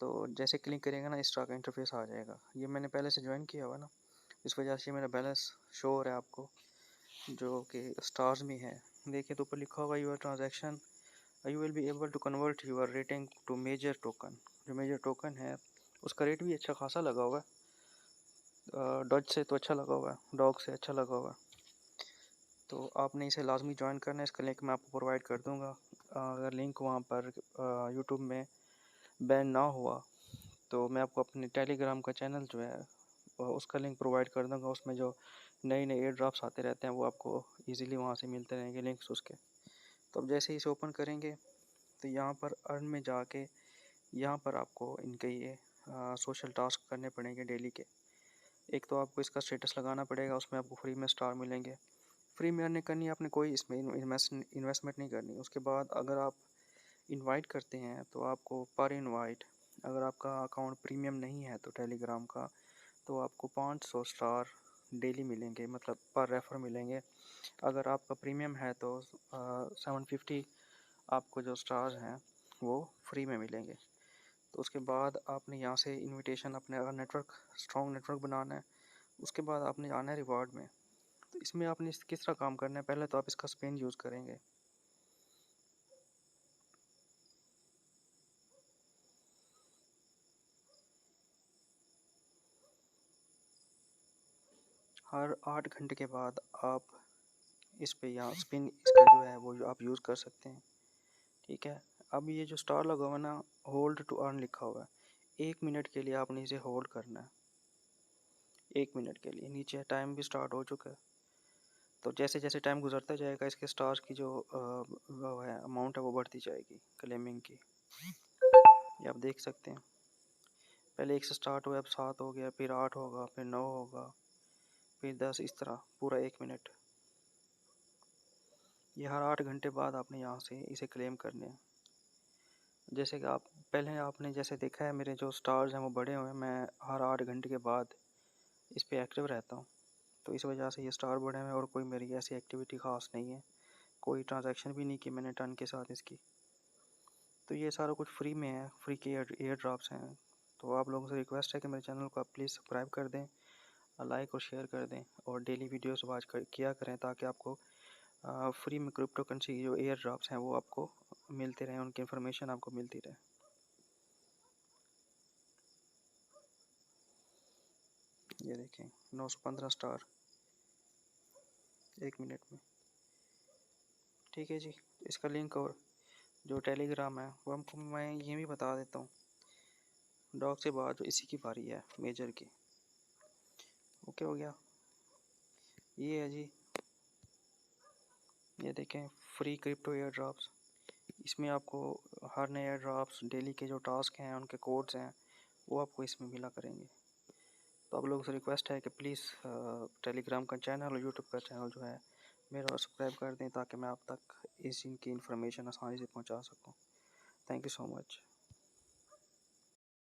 तो जैसे क्लिक करेंगे ना, इस तरह का इंटरफेस आ जाएगा। ये मैंने पहले से ज्वाइन किया हुआ ना, इस वजह से मेरा बैलेंस शो हो रहा है आपको, जो कि स्टार्स में है। देखिए तो ऊपर लिखा हुआ your transaction you will be able to convert your rating to major token. जो मेजर टोकन है उसका रेट भी अच्छा खासा लगा हुआ है, डॉज से तो अच्छा लगा हुआ है, डॉग से अच्छा लगा हुआ है। तो आपने इसे लाजमी ज्वाइन करना है। इसका लिंक मैं आपको प्रोवाइड कर दूंगा। अगर लिंक वहाँ पर यूट्यूब में बैन ना हुआ तो मैं आपको अपने टेलीग्राम का चैनल जो है उसका लिंक प्रोवाइड कर दूंगा। उसमें जो नए एयर ड्रॉप्स आते रहते हैं वो आपको इजीली वहाँ से मिलते रहेंगे लिंक्स उसके। तो अब जैसे ही इसे ओपन करेंगे तो यहाँ पर अर्न में जाके यहाँ पर आपको इनके ये सोशल टास्क करने पड़ेंगे डेली के। एक तो आपको इसका स्टेटस लगाना पड़ेगा, उसमें आपको फ्री में स्टार मिलेंगे। फ्री में अर्निंग करनी है, आपने कोई इसमें इन्वेस्टमेंट नहीं करनी। उसके बाद अगर आप इनवाइट करते हैं तो आपको पर इनवाइट, अगर आपका अकाउंट प्रीमियम नहीं है तो टेलीग्राम का, तो आपको 500 स्टार डेली मिलेंगे, मतलब पर रेफर मिलेंगे। अगर आपका प्रीमियम है तो 750 आपको जो स्टार्स हैं वो फ्री में मिलेंगे। तो उसके बाद आपने यहाँ से इनविटेशन, अपने अगर स्ट्रॉन्ग नेटवर्क बनाना है, उसके बाद आपने आना है रिवार्ड में। तो इसमें आपने किस तरह काम करना है, पहले तो आप इसका स्पिन यूज़ करेंगे। हर 8 घंटे के बाद आप इस पे यहाँ स्पिन इसका जो है वो आप यूज़ कर सकते हैं, ठीक है। अब ये जो स्टार लगा हुआ है ना, होल्ड टू अर्न लिखा हुआ है, 1 मिनट के लिए आपने इसे होल्ड करना है। 1 मिनट के लिए। नीचे टाइम भी स्टार्ट हो चुका है। तो जैसे जैसे टाइम गुजरता जाएगा इसके स्टार्स की जो वो है अमाउंट है वो बढ़ती जाएगी क्लेमिंग की। ये आप देख सकते हैं, पहले 1 से स्टार्ट हुआ, अब 7 हो गया, फिर 8 होगा, फिर 9 होगा, फिर 10, इस तरह पूरा 1 मिनट। ये हर 8 घंटे बाद आपने यहाँ से इसे क्लेम करने हैं। जैसे कि आप पहले आपने जैसे देखा है मेरे जो स्टार्स हैं वो बड़े हुए हैं, मैं हर 8 घंटे के बाद इस पर एक्टिव रहता हूँ। तो इस वजह से ये स्टार बड़े हैं, और कोई मेरी ऐसी एक्टिविटी ख़ास नहीं है, कोई ट्रांजैक्शन भी नहीं की मैंने टन के साथ इसकी। तो ये सारा कुछ फ्री में है, फ्री के एयर ड्रॉप्स हैं। तो आप लोगों से रिक्वेस्ट है कि मेरे चैनल को आप प्लीज़ सब्सक्राइब कर दें, लाइक और शेयर कर दें, और डेली वीडियोस वॉच किया करें, ताकि आपको फ्री में क्रिप्टो करेंसी की जो एयर ड्रॉप्स हैं वो आपको मिलते रहें, उनकी इन्फॉर्मेशन आपको मिलती रहे। ये देखें 915 स्टार 1 मिनट में, ठीक है जी। इसका लिंक और जो टेलीग्राम है वो हमको, मैं ये भी बता देता हूँ। डॉग से बाद जो इसी की बारी है मेजर की। ओके हो गया, ये है जी, ये देखें फ्री क्रिप्टो एयर ड्रॉप्स। इसमें आपको हर नए एयर ड्रॉप्स, डेली के जो टास्क हैं उनके कोड्स हैं वो आपको इसमें मिला करेंगे। तो आप लोगों से रिक्वेस्ट है कि प्लीज़ टेलीग्राम का चैनल और यूट्यूब का चैनल जो है मेरा सब्सक्राइब कर दें, ताकि मैं आप तक इस सीन की इन्फॉर्मेशन आसानी से पहुंचा सकूं। Thank you so much.